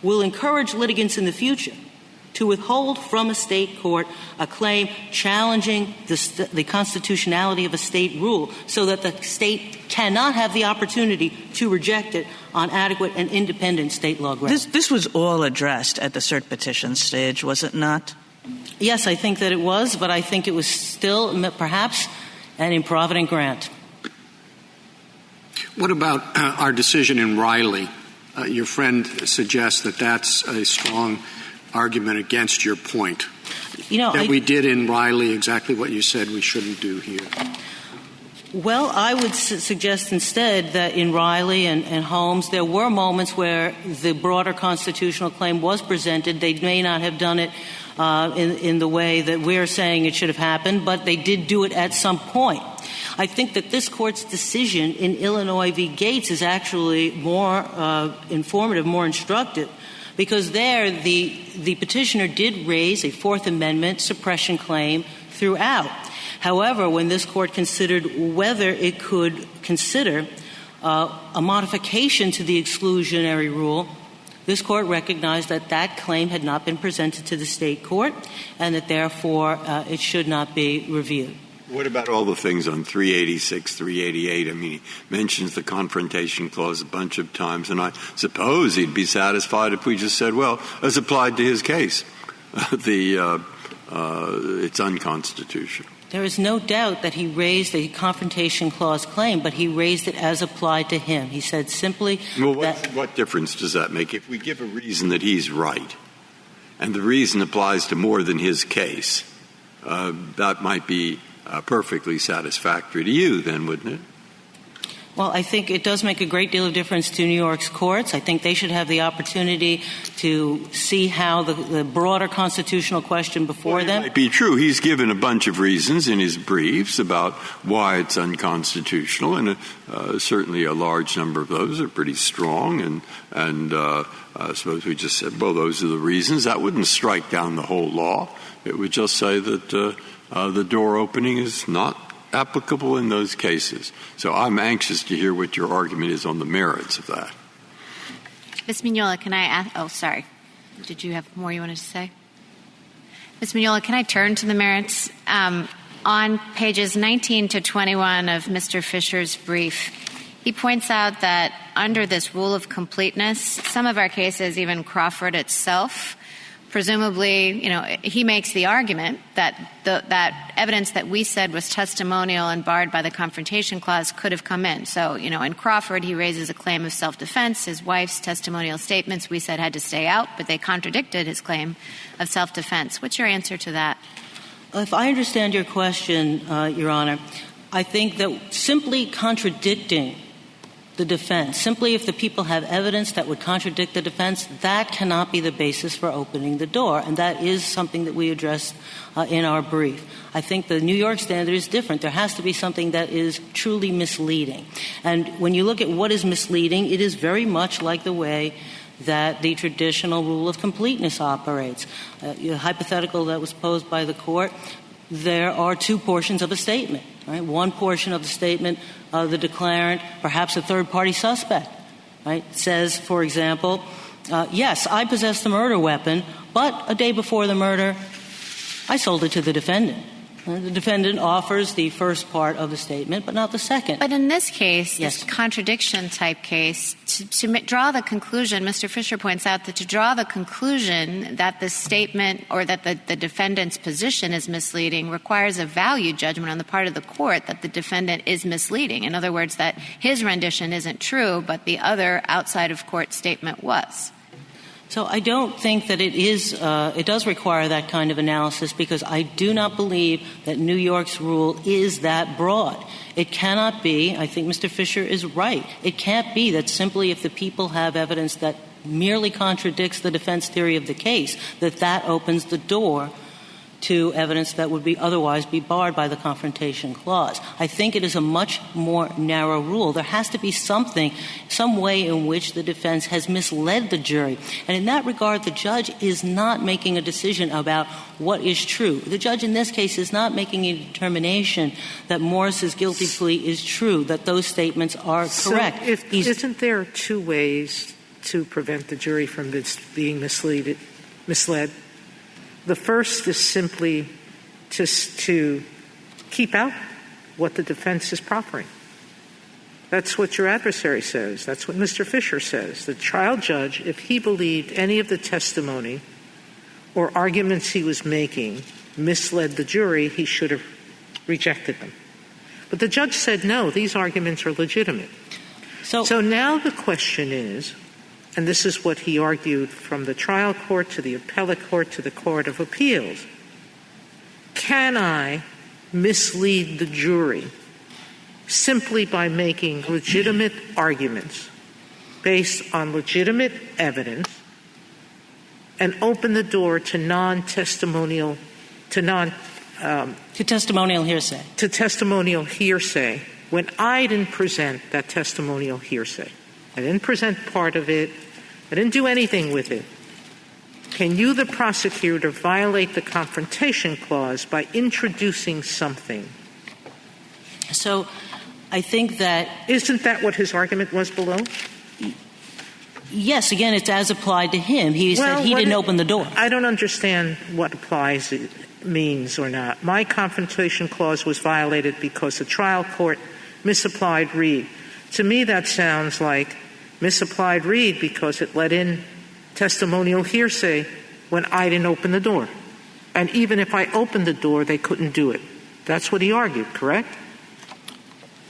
will encourage litigants in the future to withhold from a state court a claim challenging the constitutionality of a state rule so that the state cannot have the opportunity to reject it on adequate and independent state law grounds. This was all addressed at the cert petition stage, was it not? Yes, I think that it was, but I think it was still perhaps an improvident grant. What about our decision in Riley? Your friend suggests that that's a strong argument against your point. We did in Riley exactly what you said we shouldn't do here. Well, I would suggest instead that in Riley and Holmes, there were moments where the broader constitutional claim was presented. They may not have done it in the way that we're saying it should have happened, but they did do it at some point. I think that this Court's decision in Illinois v. Gates is actually more informative, more instructive, because there the petitioner did raise a Fourth Amendment suppression claim throughout. However, when this Court considered whether it could consider a modification to the exclusionary rule, this Court recognized that that claim had not been presented to the state court and that, therefore, it should not be reviewed. What about all the things on 386, 388? I mean, he mentions the Confrontation Clause a bunch of times, and I suppose he'd be satisfied if we just said, well, as applied to his case, it's unconstitutional. There is no doubt that he raised a Confrontation Clause claim, but he raised it as applied to him. He said simply what difference does that make? If we give a reason that he's right, and the reason applies to more than his case, that might be perfectly satisfactory to you then, wouldn't it? Well, I think it does make a great deal of difference to New York's courts. I think they should have the opportunity to see how the broader constitutional question before them. It might be true. He's given a bunch of reasons in his briefs about why it's unconstitutional, and certainly a large number of those are pretty strong. And I suppose we just said, well, those are the reasons. That wouldn't strike down the whole law. It would just say that the door opening is not applicable in those cases. So I'm anxious to hear what your argument is on the merits of that. Ms. Mignola, can I ask? Oh, sorry. Did you have more you wanted to say? Ms. Mignola, can I turn to the merits? On pages 19 to 21 of Mr. Fisher's brief, he points out that under this rule of completeness, some of our cases, even Crawford itself, presumably, he makes the argument that that evidence that we said was testimonial and barred by the Confrontation Clause could have come in. So, in Crawford, he raises a claim of self-defense. His wife's testimonial statements we said had to stay out, but they contradicted his claim of self-defense. What's your answer to that? If I understand your question, Your Honor, I think that simply contradicting the defense, simply if the people have evidence that would contradict the defense, that cannot be the basis for opening the door, and that is something that we addressed in our brief. I think the New York standard is different. There has to be something that is truly misleading. And when you look at what is misleading, it is very much like the way that the traditional rule of completeness operates. A hypothetical that was posed by the court, there are two portions of a statement. Right? One portion of the statement, the declarant, perhaps a third-party suspect, right, says, for example, yes, I possess the murder weapon, but a day before the murder, I sold it to the defendant. The defendant offers the first part of the statement, but not the second. But in this case, yes, this contradiction-type case, to draw the conclusion, Mr. Fisher points out that to draw the conclusion that the statement or that the defendant's position is misleading requires a value judgment on the part of the court that the defendant is misleading. In other words, that his rendition isn't true, but the other outside-of-court statement was. So I don't think that it does require that kind of analysis, because I do not believe that New York's rule is that broad. It cannot be, I think Mr. Fisher is right, it can't be that simply if the people have evidence that merely contradicts the defense theory of the case, that opens the door to evidence that would otherwise be barred by the Confrontation Clause. I think it is a much more narrow rule. There has to be some way in which the defense has misled the jury. And in that regard, the judge is not making a decision about what is true. The judge in this case is not making a determination that Morris's guilty plea is true, that those statements are correct. So isn't there two ways to prevent the jury from being misled? The first is simply just to keep out what the defense is proffering. That's what your adversary says. That's what Mr. Fisher says. The trial judge, if he believed any of the testimony or arguments he was making misled the jury, he should have rejected them. But the judge said, no, these arguments are legitimate. So now the question is, and this is what he argued from the trial court to the appellate court to the Court of Appeals, can I mislead the jury simply by making legitimate arguments based on legitimate evidence and open the door to testimonial hearsay? To testimonial hearsay when I didn't present that testimonial hearsay. I didn't present part of it. I didn't do anything with it. Can you, the prosecutor, violate the Confrontation Clause by introducing something? So I think that... Isn't that what his argument was below? Yes. Again, it's as applied to him. He said he didn't open the door. I don't understand what applies means or not. My Confrontation Clause was violated because the trial court misapplied Reed. To me, that sounds like misapplied Reed because it let in testimonial hearsay when I didn't open the door. And even if I opened the door, they couldn't do it. That's what he argued, correct?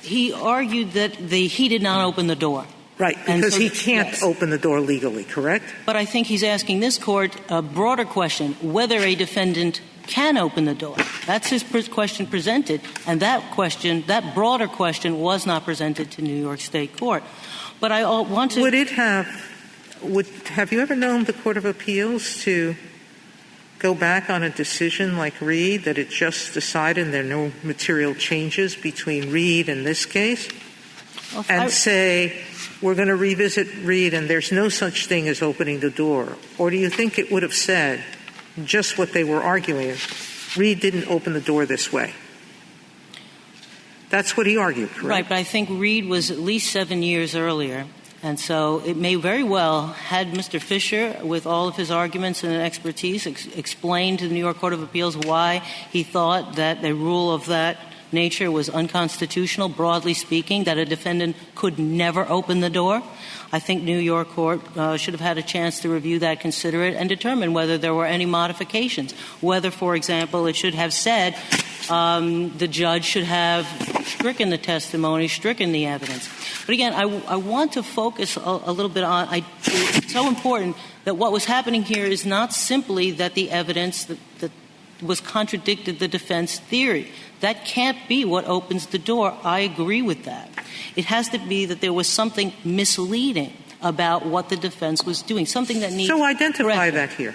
He argued that he did not open the door. Right, because he can't open the door legally, correct? But I think he's asking this court a broader question, whether a defendant can open the door. That's his question presented, and that broader question was not presented to New York State Court. But I want to... Have you ever known the Court of Appeals to go back on a decision like Reed that it just decided there are no material changes between Reed and this case? And say, we're going to revisit Reed and there's no such thing as opening the door? Or do you think it would have said just what they were arguing? Reed didn't open the door this way. That's what he argued, correct? Right, but I think Reed was at least 7 years earlier. And so it may very well, had Mr. Fisher, with all of his arguments and expertise, explained to the New York Court of Appeals why he thought that a rule of that nature was unconstitutional, broadly speaking, that a defendant could never open the door. I think New York Court should have had a chance to review that, consider it, and determine whether there were any modifications. Whether, for example, it should have said the judge should have stricken the testimony, stricken the evidence. But again, I want to focus a little bit on, it's so important that what was happening here is not simply that the evidence that was contradicted the defense theory. That can't be what opens the door. I agree with that. It has to be that there was something misleading about what the defense was doing, something that needs... So identify that here.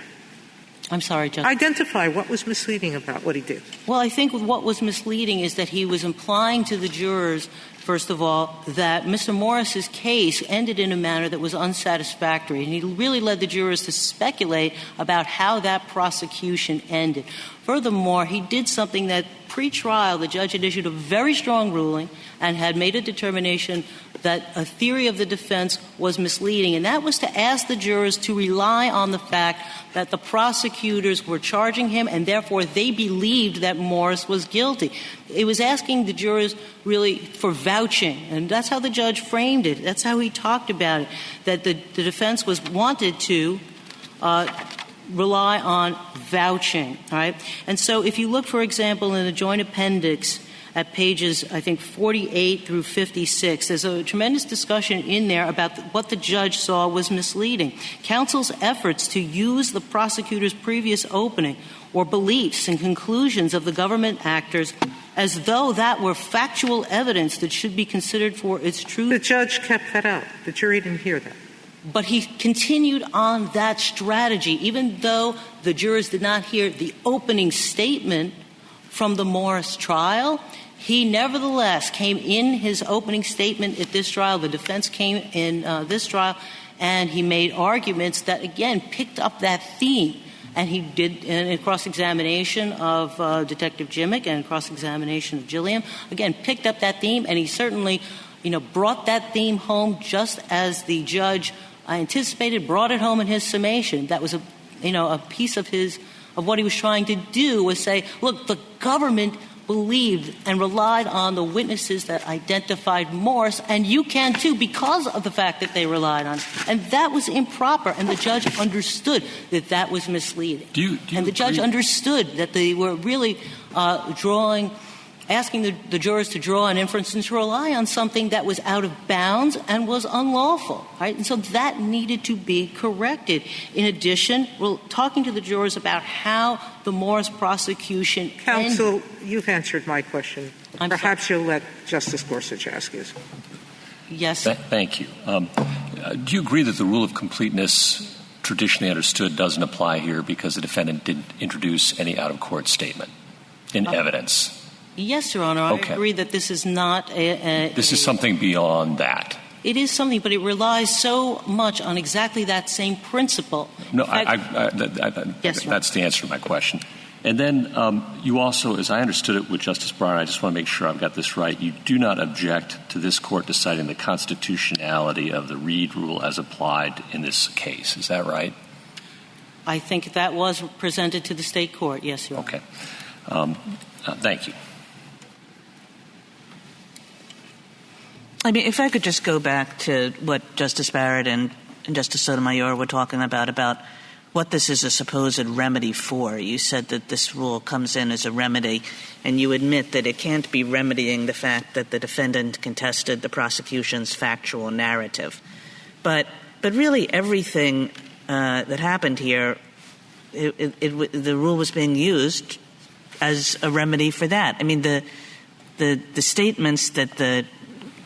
I'm sorry, Justice. Identify what was misleading about what he did. Well, I think what was misleading is that he was implying to the jurors, first of all, that Mr. Morris's case ended in a manner that was unsatisfactory. And he really led the jurors to speculate about how that prosecution ended. Furthermore, he did something that pre-trial the judge had issued a very strong ruling and had made a determination that a theory of the defense was misleading. And that was to ask the jurors to rely on the fact that the prosecutors were charging him and therefore they believed that Morris was guilty. It was asking the jurors really for vouching. And that's how the judge framed it. That's how he talked about it, that the defense was wanted to rely on vouching, right? And so if you look, for example, in the joint appendix at pages, I think, 48 through 56, there's a tremendous discussion in there about what the judge saw was misleading. Counsel's efforts to use the prosecutor's previous opening or beliefs and conclusions of the government actors as though that were factual evidence that should be considered for its truth. The judge kept that out. The jury didn't hear that. But he continued on that strategy, even though the jurors did not hear the opening statement from the Morris trial. He nevertheless came in his opening statement at this trial. The defense came in this trial, and he made arguments that, again, picked up that theme. And he did in cross-examination of Detective Chizek and cross-examination of Gilliam, again, picked up that theme, and he certainly, brought that theme home just as the judge anticipated, brought it home in his summation. That was a piece of what he was trying to do was say, look, the government believed and relied on the witnesses that identified Morris, and you can too because of the fact that they relied on it. And that was improper, and the judge understood that that was misleading. Do you and the judge understood that they were really drawing asking the jurors to draw an inference and to rely on something that was out of bounds and was unlawful, right? And so that needed to be corrected. In addition, we're talking to the jurors about how the Morris prosecution Counsel, you've answered my question. Perhaps you'll let Justice Gorsuch ask his. Yes. Thank you. Do you agree that the rule of completeness traditionally understood doesn't apply here because the defendant didn't introduce any out-of-court statement in evidence? Yes, Your Honor. Okay. I agree that this is not This is something beyond that. It is something, but it relies so much on exactly that same principle. No, Yes, that's the answer to my question. And then you also, as I understood it with Justice Breyer, I just want to make sure I've got this right, you do not object to this Court deciding the constitutionality of the Reed rule as applied in this case. Is that right? I think that was presented to the state court. Yes, Your Honor. Okay. Thank you. I mean, if I could just go back to what Justice Barrett and Justice Sotomayor were talking about what this is a supposed remedy for. You said that this rule comes in as a remedy, and you admit that it can't be remedying the fact that the defendant contested the prosecution's factual narrative. But really everything that happened here, the rule was being used as a remedy for that. I mean, the statements that the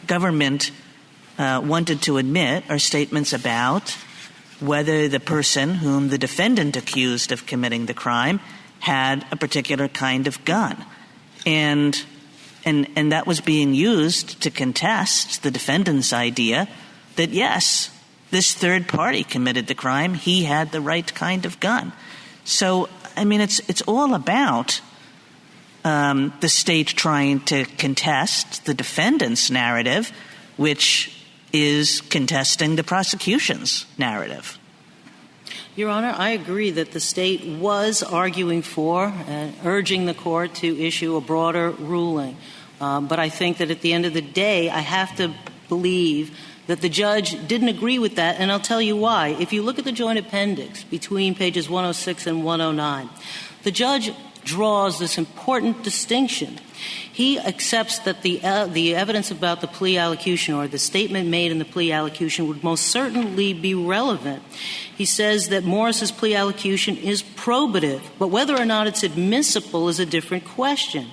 government wanted to admit are statements about whether the person whom the defendant accused of committing the crime had a particular kind of gun. And that was being used to contest the defendant's idea that, yes, this third party committed the crime. He had the right kind of gun. So, I mean, it's all about the state trying to contest the defendant's narrative, which is contesting the prosecution's narrative. Your Honor, I agree that the state was arguing for and urging the court to issue a broader ruling. But I think that at the end of the day, I have to believe that the judge didn't agree with that, and I'll tell you why. If you look at the joint appendix between pages 106 and 109, the judge draws this important distinction. He accepts that the evidence about the plea allocution or the statement made in the plea allocution would most certainly be relevant. He says that Morris's plea allocution is probative, but whether or not it's admissible is a different question.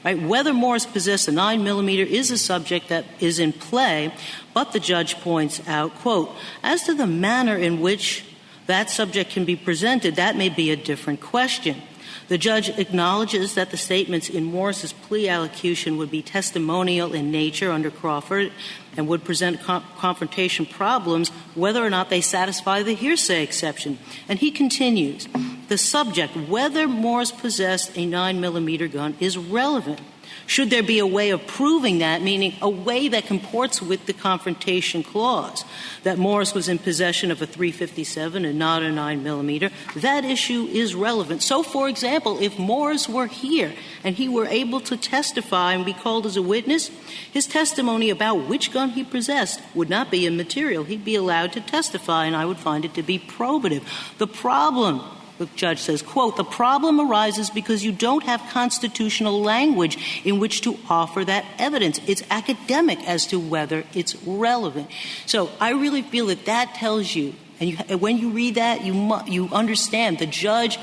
Right? Whether Morris possessed a 9mm is a subject that is in play, but the judge points out, quote, as to the manner in which that subject can be presented, that may be a different question. The judge acknowledges that the statements in Morris's plea allocution would be testimonial in nature under Crawford and would present confrontation problems whether or not they satisfy the hearsay exception. And he continues, the subject, whether Morris possessed a 9mm gun, is relevant. Should there be a way of proving that, meaning a way that comports with the confrontation clause, that Morris was in possession of a .357 and not a 9mm, that issue is relevant. So, for example, if Morris were here and he were able to testify and be called as a witness, his testimony about which gun he possessed would not be immaterial. He'd be allowed to testify, and I would find it to be probative. The problem, the judge says, quote, the problem arises because you don't have constitutional language in which to offer that evidence. It's academic as to whether it's relevant. So I really feel that that tells you, and when you read that, you understand the judge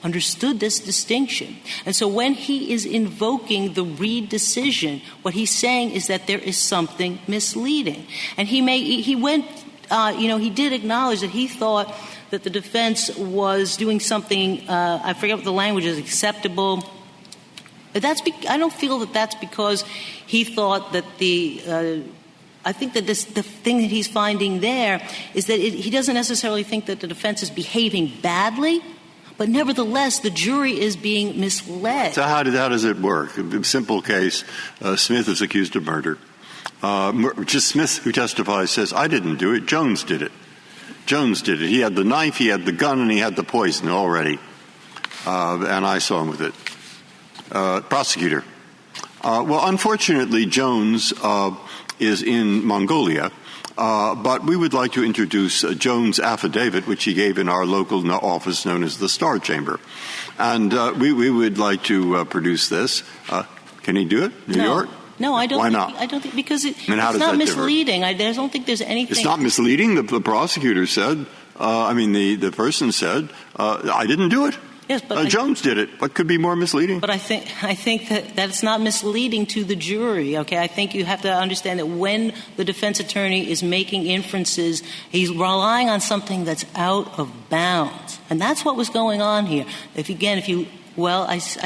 understood this distinction. And so when he is invoking the Reed decision, what he's saying is that there is something misleading. And he did acknowledge that he thought that the defense was doing something, I forget what the language is, acceptable. I don't feel that that's because he thought that I think that the thing that he's finding there is that he doesn't necessarily think that the defense is behaving badly, but nevertheless, the jury is being misled. So how does it work? A simple case, Smith is accused of murder. Smith, who testifies, says, I didn't do it, Jones did it. Jones did it. He had the knife, he had the gun, and he had the poison already. And I saw him with it. Prosecutor. Well, unfortunately, Jones is in Mongolia, but we would like to introduce Jones' affidavit, which he gave in our local office known as the Star Chamber. And we would like to produce this. Can he do it? New York? No, I don't. Why not? I don't think because it's not not misleading. I don't think there's anything. It's not misleading. The prosecutor said. The person said, "I didn't do it." Yes, but Jones did it. What could be more misleading? But I think that it's not misleading to the jury. Okay, I think you have to understand that when the defense attorney is making inferences, he's relying on something that's out of bounds, and that's what was going on here. I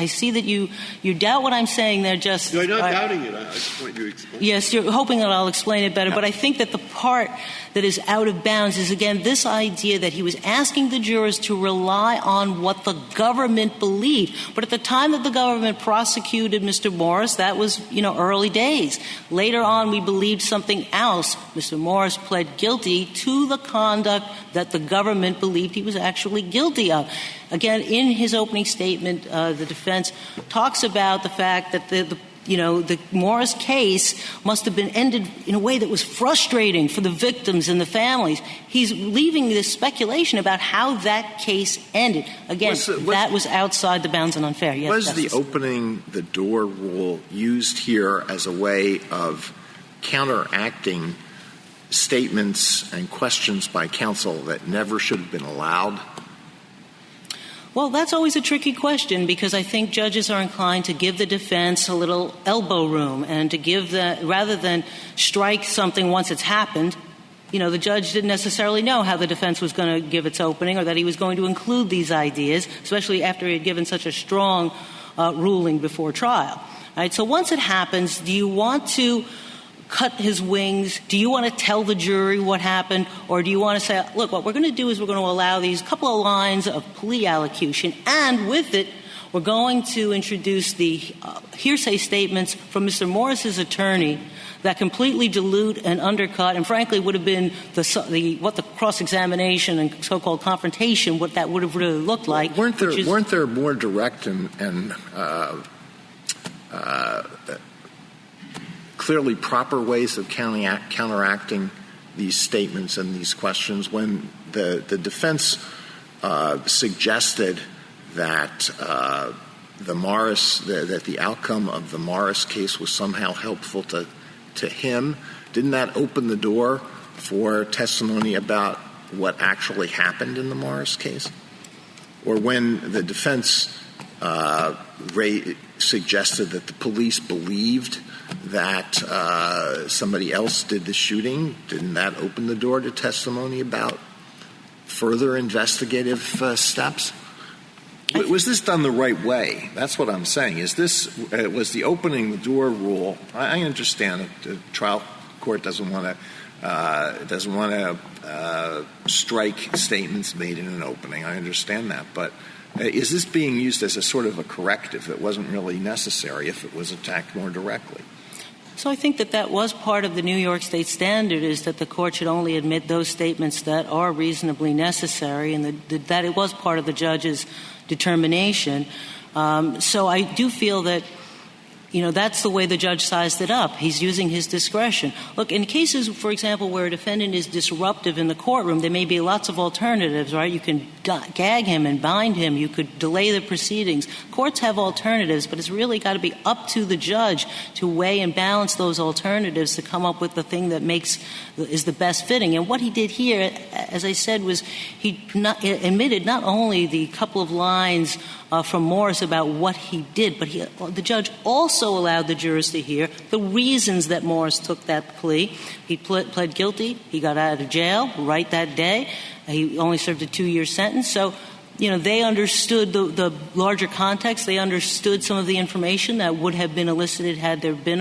see that you doubt what I'm saying there, Justice. No, I'm not doubting it. I just want you to explain. Yes, you're hoping that I'll explain it better. Yeah. But I think that the part that is out of bounds is, again, this idea that he was asking the jurors to rely on what the government believed. But at the time that the government prosecuted Mr. Morris, that was, early days. Later on, we believed something else. Mr. Morris pled guilty to the conduct that the government believed he was actually guilty of. Again, in his opening statement, the defense talks about the fact that the Morris case must have been ended in a way that was frustrating for the victims and the families. He's leaving this speculation about how that case ended. Again, that was outside the bounds and unfair. Yes, was the opening the door rule used here as a way of counteracting statements and questions by counsel that never should have been allowed? Well, that's always a tricky question because I think judges are inclined to give the defense a little elbow room and to give rather than strike something once it's happened. The judge didn't necessarily know how the defense was going to give its opening or that he was going to include these ideas, especially after he had given such a strong ruling before trial. All right, so once it happens, do you want to cut his wings? Do you want to tell the jury what happened? Or do you want to say, look, what we're going to do is we're going to allow these couple of lines of plea allocution, and with it, we're going to introduce the hearsay statements from Mr. Morris's attorney that completely dilute and undercut, and frankly would have been what the cross-examination and so-called confrontation, what that would have really looked like. Weren't there more direct and clearly proper ways of counteracting these statements and these questions when the defense suggested that the outcome of the Morris case was somehow helpful to him? Didn't that open the door for testimony about what actually happened in the Morris case? Or when the defense suggested that the police believed that somebody else did the shooting, didn't that open the door to testimony about further investigative steps? Was this done the right way? That's what I'm saying. Was the opening the door rule? I understand that the trial court doesn't want to strike statements made in an opening. I understand that, but is this being used as a sort of a corrective that wasn't really necessary if it was attacked more directly? So I think that was part of the New York State standard, is that the court should only admit those statements that are reasonably necessary, and that it was part of the judge's determination. So I do feel that that's the way the judge sized it up. He's using his discretion. Look, in cases, for example, where a defendant is disruptive in the courtroom, there may be lots of alternatives, right? You can gag him and bind him. You could delay the proceedings. Courts have alternatives, but it's really got to be up to the judge to weigh and balance those alternatives to come up with the thing that is the best fitting. And what he did here, as I said, was he admitted not only the couple of lines from Morris about what he did, but the judge also allowed the jurors to hear the reasons that Morris took that plea. He pled guilty. He got out of jail right that day. He only served a 2-year sentence. So, they understood the larger context. They understood some of the information that would have been elicited had there been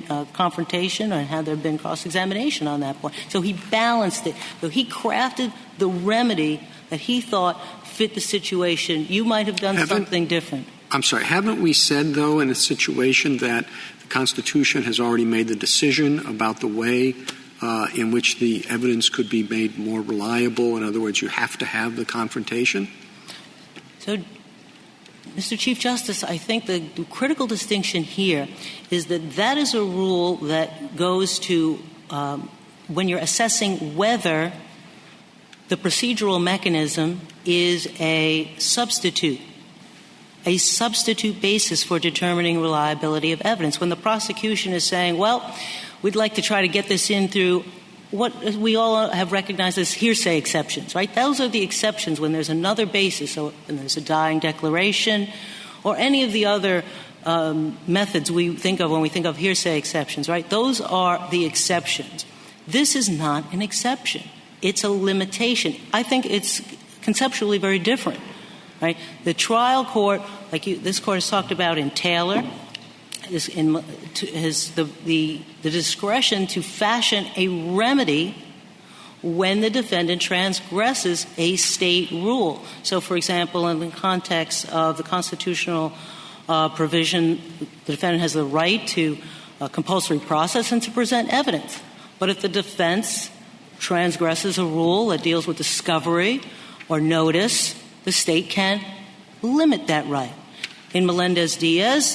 a confrontation and had there been cross-examination on that point. So he balanced it. So he crafted the remedy that he thought fit the situation. You might have done something different. I'm sorry. Haven't we said, though, in a situation that the Constitution has already made the decision about the way in which the evidence could be made more reliable? In other words, you have to have the confrontation? So, Mr. Chief Justice, I think the critical distinction here is that is a rule that goes to when you're assessing whether the procedural mechanism is a substitute a substitute basis for determining reliability of evidence. When the prosecution is saying, well, we'd like to try to get this in through what we all have recognized as hearsay exceptions, right? Those are the exceptions when there's another basis, so when there's a dying declaration or any of the other methods we think of when we think of hearsay exceptions, right? Those are the exceptions. This is not an exception. It's a limitation. I think it's conceptually very different, right? The trial court, this court has talked about in Taylor, has the discretion to fashion a remedy when the defendant transgresses a state rule. So, for example, in the context of the constitutional provision, the defendant has the right to compulsory process and to present evidence. But if the defense transgresses a rule that deals with discovery or notice, the state can limit that right. In Melendez-Diaz,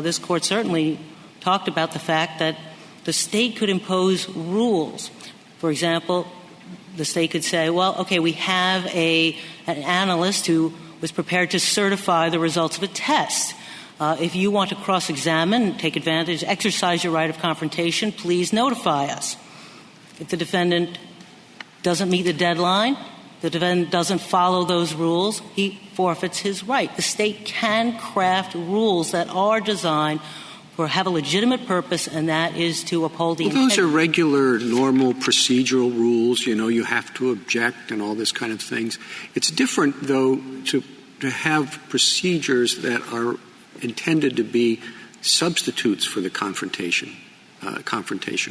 this court certainly talked about the fact that the state could impose rules. For example, the state could say, well, okay, we have an analyst who was prepared to certify the results of a test. If you want to cross-examine, take advantage, exercise your right of confrontation, please notify us. If the defendant doesn't meet the deadline, the defendant doesn't follow those rules, he forfeits his right. The state can craft rules that are designed or have a legitimate purpose, and that is to uphold the integrity. Those are regular, normal procedural rules. You have to object and all this kind of things. It's different, though, to have procedures that are intended to be substitutes for the confrontation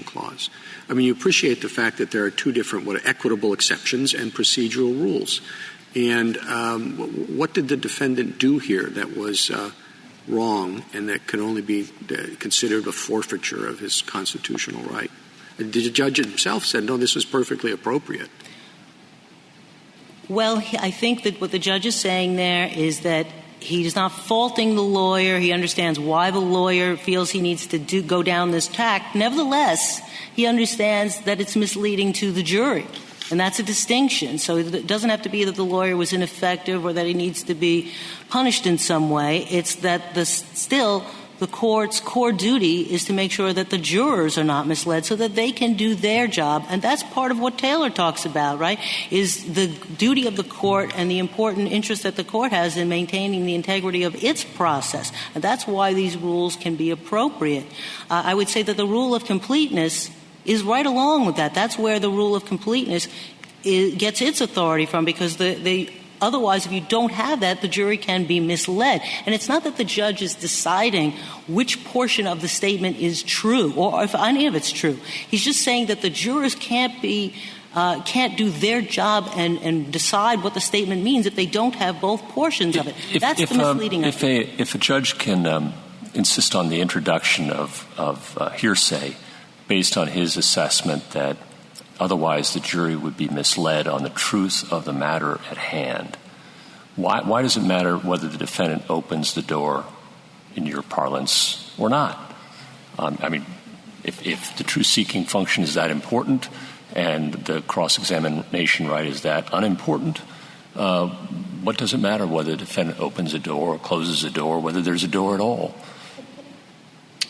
clause. I mean, you appreciate the fact that there are two different equitable exceptions and procedural rules. And what did the defendant do here that was wrong and that could only be considered a forfeiture of his constitutional right? The judge himself said, no, this was perfectly appropriate. Well, I think that what the judge is saying there is that he is not faulting the lawyer. He understands why the lawyer feels he needs to go down this tack. Nevertheless, he understands that it's misleading to the jury, and that's a distinction. So it doesn't have to be that the lawyer was ineffective or that he needs to be punished in some way. It's that the court's core duty is to make sure that the jurors are not misled so that they can do their job. And that's part of what Taylor talks about, right, is the duty of the court and the important interest that the court has in maintaining the integrity of its process. And that's why these rules can be appropriate. I would say that the rule of completeness is right along with that. That's where the rule of completeness gets its authority from, because otherwise, if you don't have that, the jury can be misled. And it's not that the judge is deciding which portion of the statement is true or if any of it's true. He's just saying that the jurors can't do their job and decide what the statement means if they don't have both portions of it. That's the misleading. If a judge can insist on the introduction of hearsay based on his assessment that otherwise the jury would be misled on the truth of the matter at hand, why does it matter whether the defendant opens the door, in your parlance, or not? I mean, if the truth-seeking function is that important and the cross-examination right is that unimportant, what does it matter whether the defendant opens a door or closes a door, whether there's a door at all?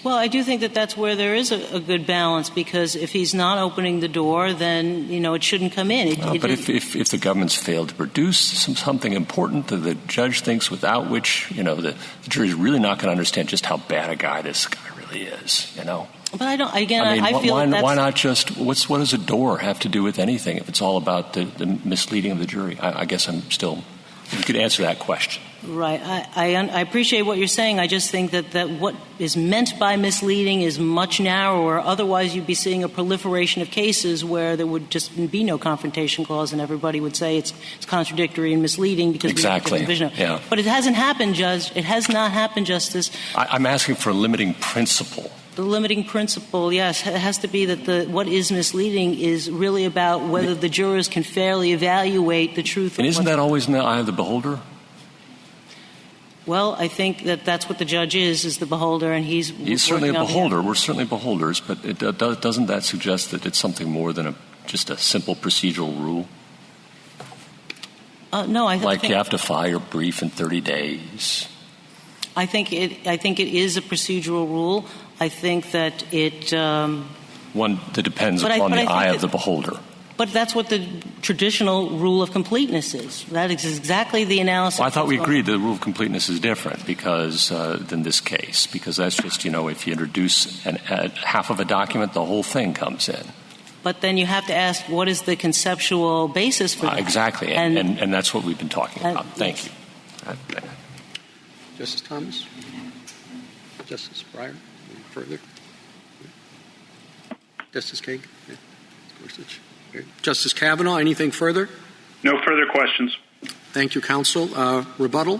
Well, I do think that that's where there is a good balance, because if he's not opening the door, then, it shouldn't come in. But if the government's failed to produce something important that the judge thinks without which, the jury's really not going to understand just how bad a guy this guy really is, But I don't, again, I feel why not just, what does a door have to do with anything if it's all about the misleading of the jury? I guess I'm still, you could answer that question. Right. I appreciate what you're saying. I just think that what is meant by misleading is much narrower. Otherwise, you'd be seeing a proliferation of cases where there would just be no confrontation clause and everybody would say it's contradictory and misleading because exactly. We have a division. Yeah. But it hasn't happened, Judge. It has not happened, Justice. I'm asking for a limiting principle. The limiting principle, yes, it has to be that what is misleading is really about whether the jurors can fairly evaluate the truth. And isn't that always in the eye of the beholder? Well, I think that's what the judge is the beholder, and he's certainly a beholder. We're certainly beholders, but doesn't that suggest that it's something more than just a simple procedural rule? No, I think... Like you have to file your brief in 30 days. I think it is a procedural rule. I think that it one that depends upon the eye of the beholder. But that's what the traditional rule of completeness is. That is exactly the analysis. Well, I thought we agreed the rule of completeness is different because than this case, because that's just, if you introduce half of a document, the whole thing comes in. But then you have to ask, what is the conceptual basis for that? Exactly, and that's what we've been talking about. Thank you. Justice Thomas? Justice Breyer? Any further? Justice Kagan? Yeah. Justice Kavanaugh, anything further? No further questions. Thank you, counsel. Rebuttal?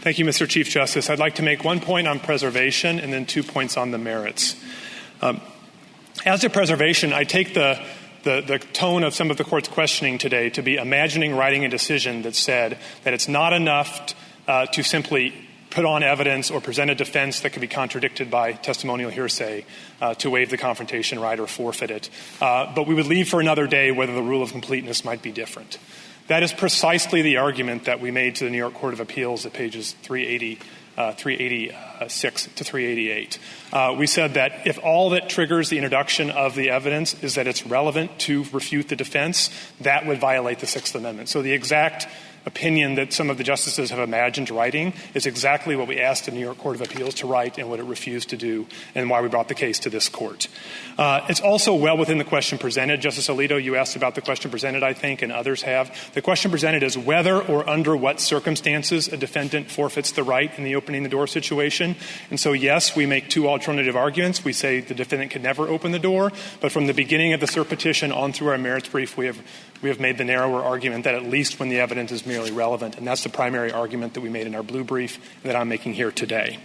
Thank you, Mr. Chief Justice. I'd like to make one point on preservation and then 2 points on the merits. As to preservation, I take the tone of some of the court's questioning today to be imagining writing a decision that said that it's not enough to simply put on evidence or present a defense that could be contradicted by testimonial hearsay to waive the confrontation right or forfeit it. But we would leave for another day whether the rule of completeness might be different. That is precisely the argument that we made to the New York Court of Appeals at pages 386 to 388. We said that if all that triggers the introduction of the evidence is that it's relevant to refute the defense, that would violate the Sixth Amendment. So the exact opinion that some of the justices have imagined writing is exactly what we asked the New York Court of Appeals to write and what it refused to do and why we brought the case to this court. It's also well within the question presented. Justice Alito, you asked about the question presented, I think, and others have. The question presented is whether or under what circumstances a defendant forfeits the right in the opening the door situation. And so, yes, we make 2 alternative arguments. We say the defendant can never open the door, but from the beginning of the cert petition on through our merits brief, we have made the narrower argument that at least when the evidence is merely relevant, and that's the primary argument that we made in our blue brief that I'm making here today.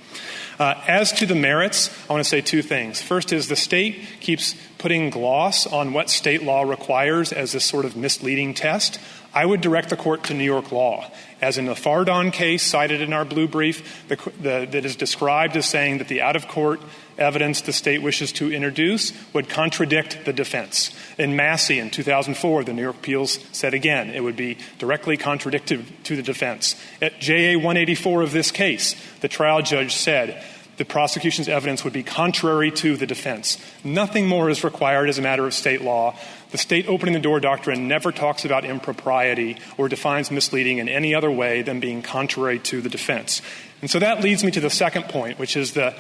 As to the merits, I want to say 2 things. First is the state keeps putting gloss on what state law requires as this sort of misleading test. I would direct the court to New York law. As in the Fardon case cited in our blue brief, that is described as saying that the out-of-court evidence the state wishes to introduce would contradict the defense. In Massey in 2004, the New York Appeals said again it would be directly contradictory to the defense. At JA 184 of this case, the trial judge said the prosecution's evidence would be contrary to the defense. Nothing more is required as a matter of state law. The state opening the door doctrine never talks about impropriety or defines misleading in any other way than being contrary to the defense. And so that leads me to the second point, which is the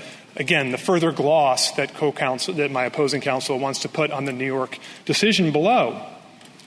further gloss that my opposing counsel wants to put on the New York decision below.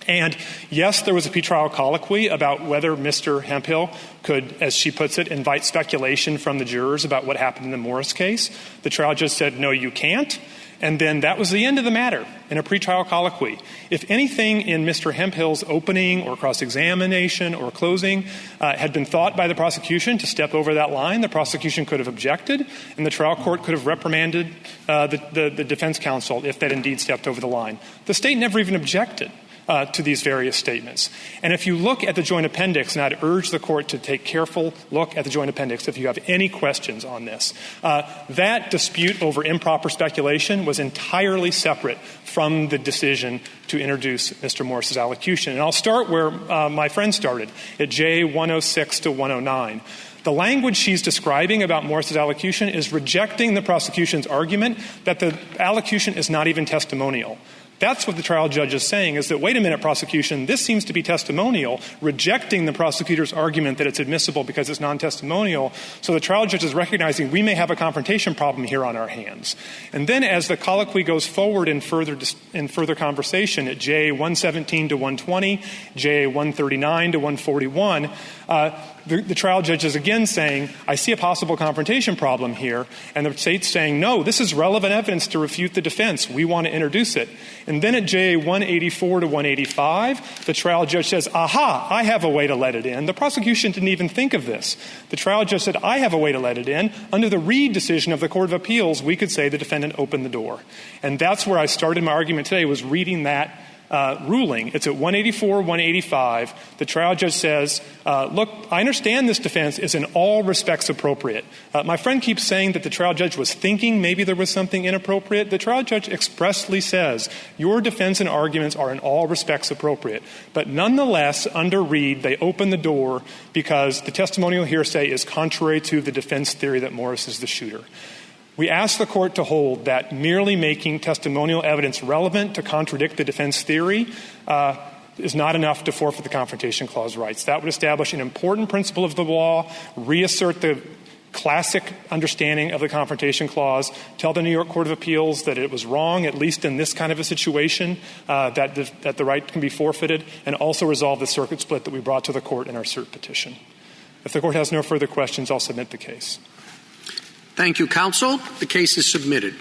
And yes, there was a pretrial colloquy about whether Mr. Hemphill could, as she puts it, invite speculation from the jurors about what happened in the Morris case. The trial judge said, no, you can't. And then that was the end of the matter in a pretrial colloquy. If anything in Mr. Hemphill's opening or cross-examination or closing had been thought by the prosecution to step over that line, the prosecution could have objected, and the trial court could have reprimanded the defense counsel if that indeed stepped over the line. The state never even objected to these various statements. And if you look at the joint appendix, and I'd urge the court to take careful look at the joint appendix if you have any questions on this, that dispute over improper speculation was entirely separate from the decision to introduce Mr. Morris's allocution. And I'll start where my friend started, at J 106 to 109. The language she's describing about Morris's allocution is rejecting the prosecution's argument that the allocution is not even testimonial. That's what the trial judge is saying, is that, wait a minute, prosecution, this seems to be testimonial, rejecting the prosecutor's argument that it's admissible because it's non-testimonial. So the trial judge is recognizing we may have a confrontation problem here on our hands. And then as the colloquy goes forward in further conversation at JA 117 to 120, JA 139 to 141, the trial judge is again saying, I see a possible confrontation problem here. And the state's saying, no, this is relevant evidence to refute the defense. We want to introduce it. And then at JA 184 to 185, the trial judge says, aha, I have a way to let it in. The prosecution didn't even think of this. The trial judge said, I have a way to let it in. Under the Reed decision of the Court of Appeals, we could say the defendant opened the door. And that's where I started my argument today, was reading that ruling. It's at 184, 185. The trial judge says, look, I understand this defense is in all respects appropriate. My friend keeps saying that the trial judge was thinking maybe there was something inappropriate. The trial judge expressly says, your defense and arguments are in all respects appropriate. But nonetheless, under Reed, they open the door because the testimonial hearsay is contrary to the defense theory that Morris is the shooter. We ask the court to hold that merely making testimonial evidence relevant to contradict the defense theory is not enough to forfeit the Confrontation Clause rights. That would establish an important principle of the law, reassert the classic understanding of the Confrontation Clause, tell the New York Court of Appeals that it was wrong, at least in this kind of a situation, that the right can be forfeited, and also resolve the circuit split that we brought to the court in our cert petition. If the court has no further questions, I'll submit the case. Thank you, counsel. The case is submitted.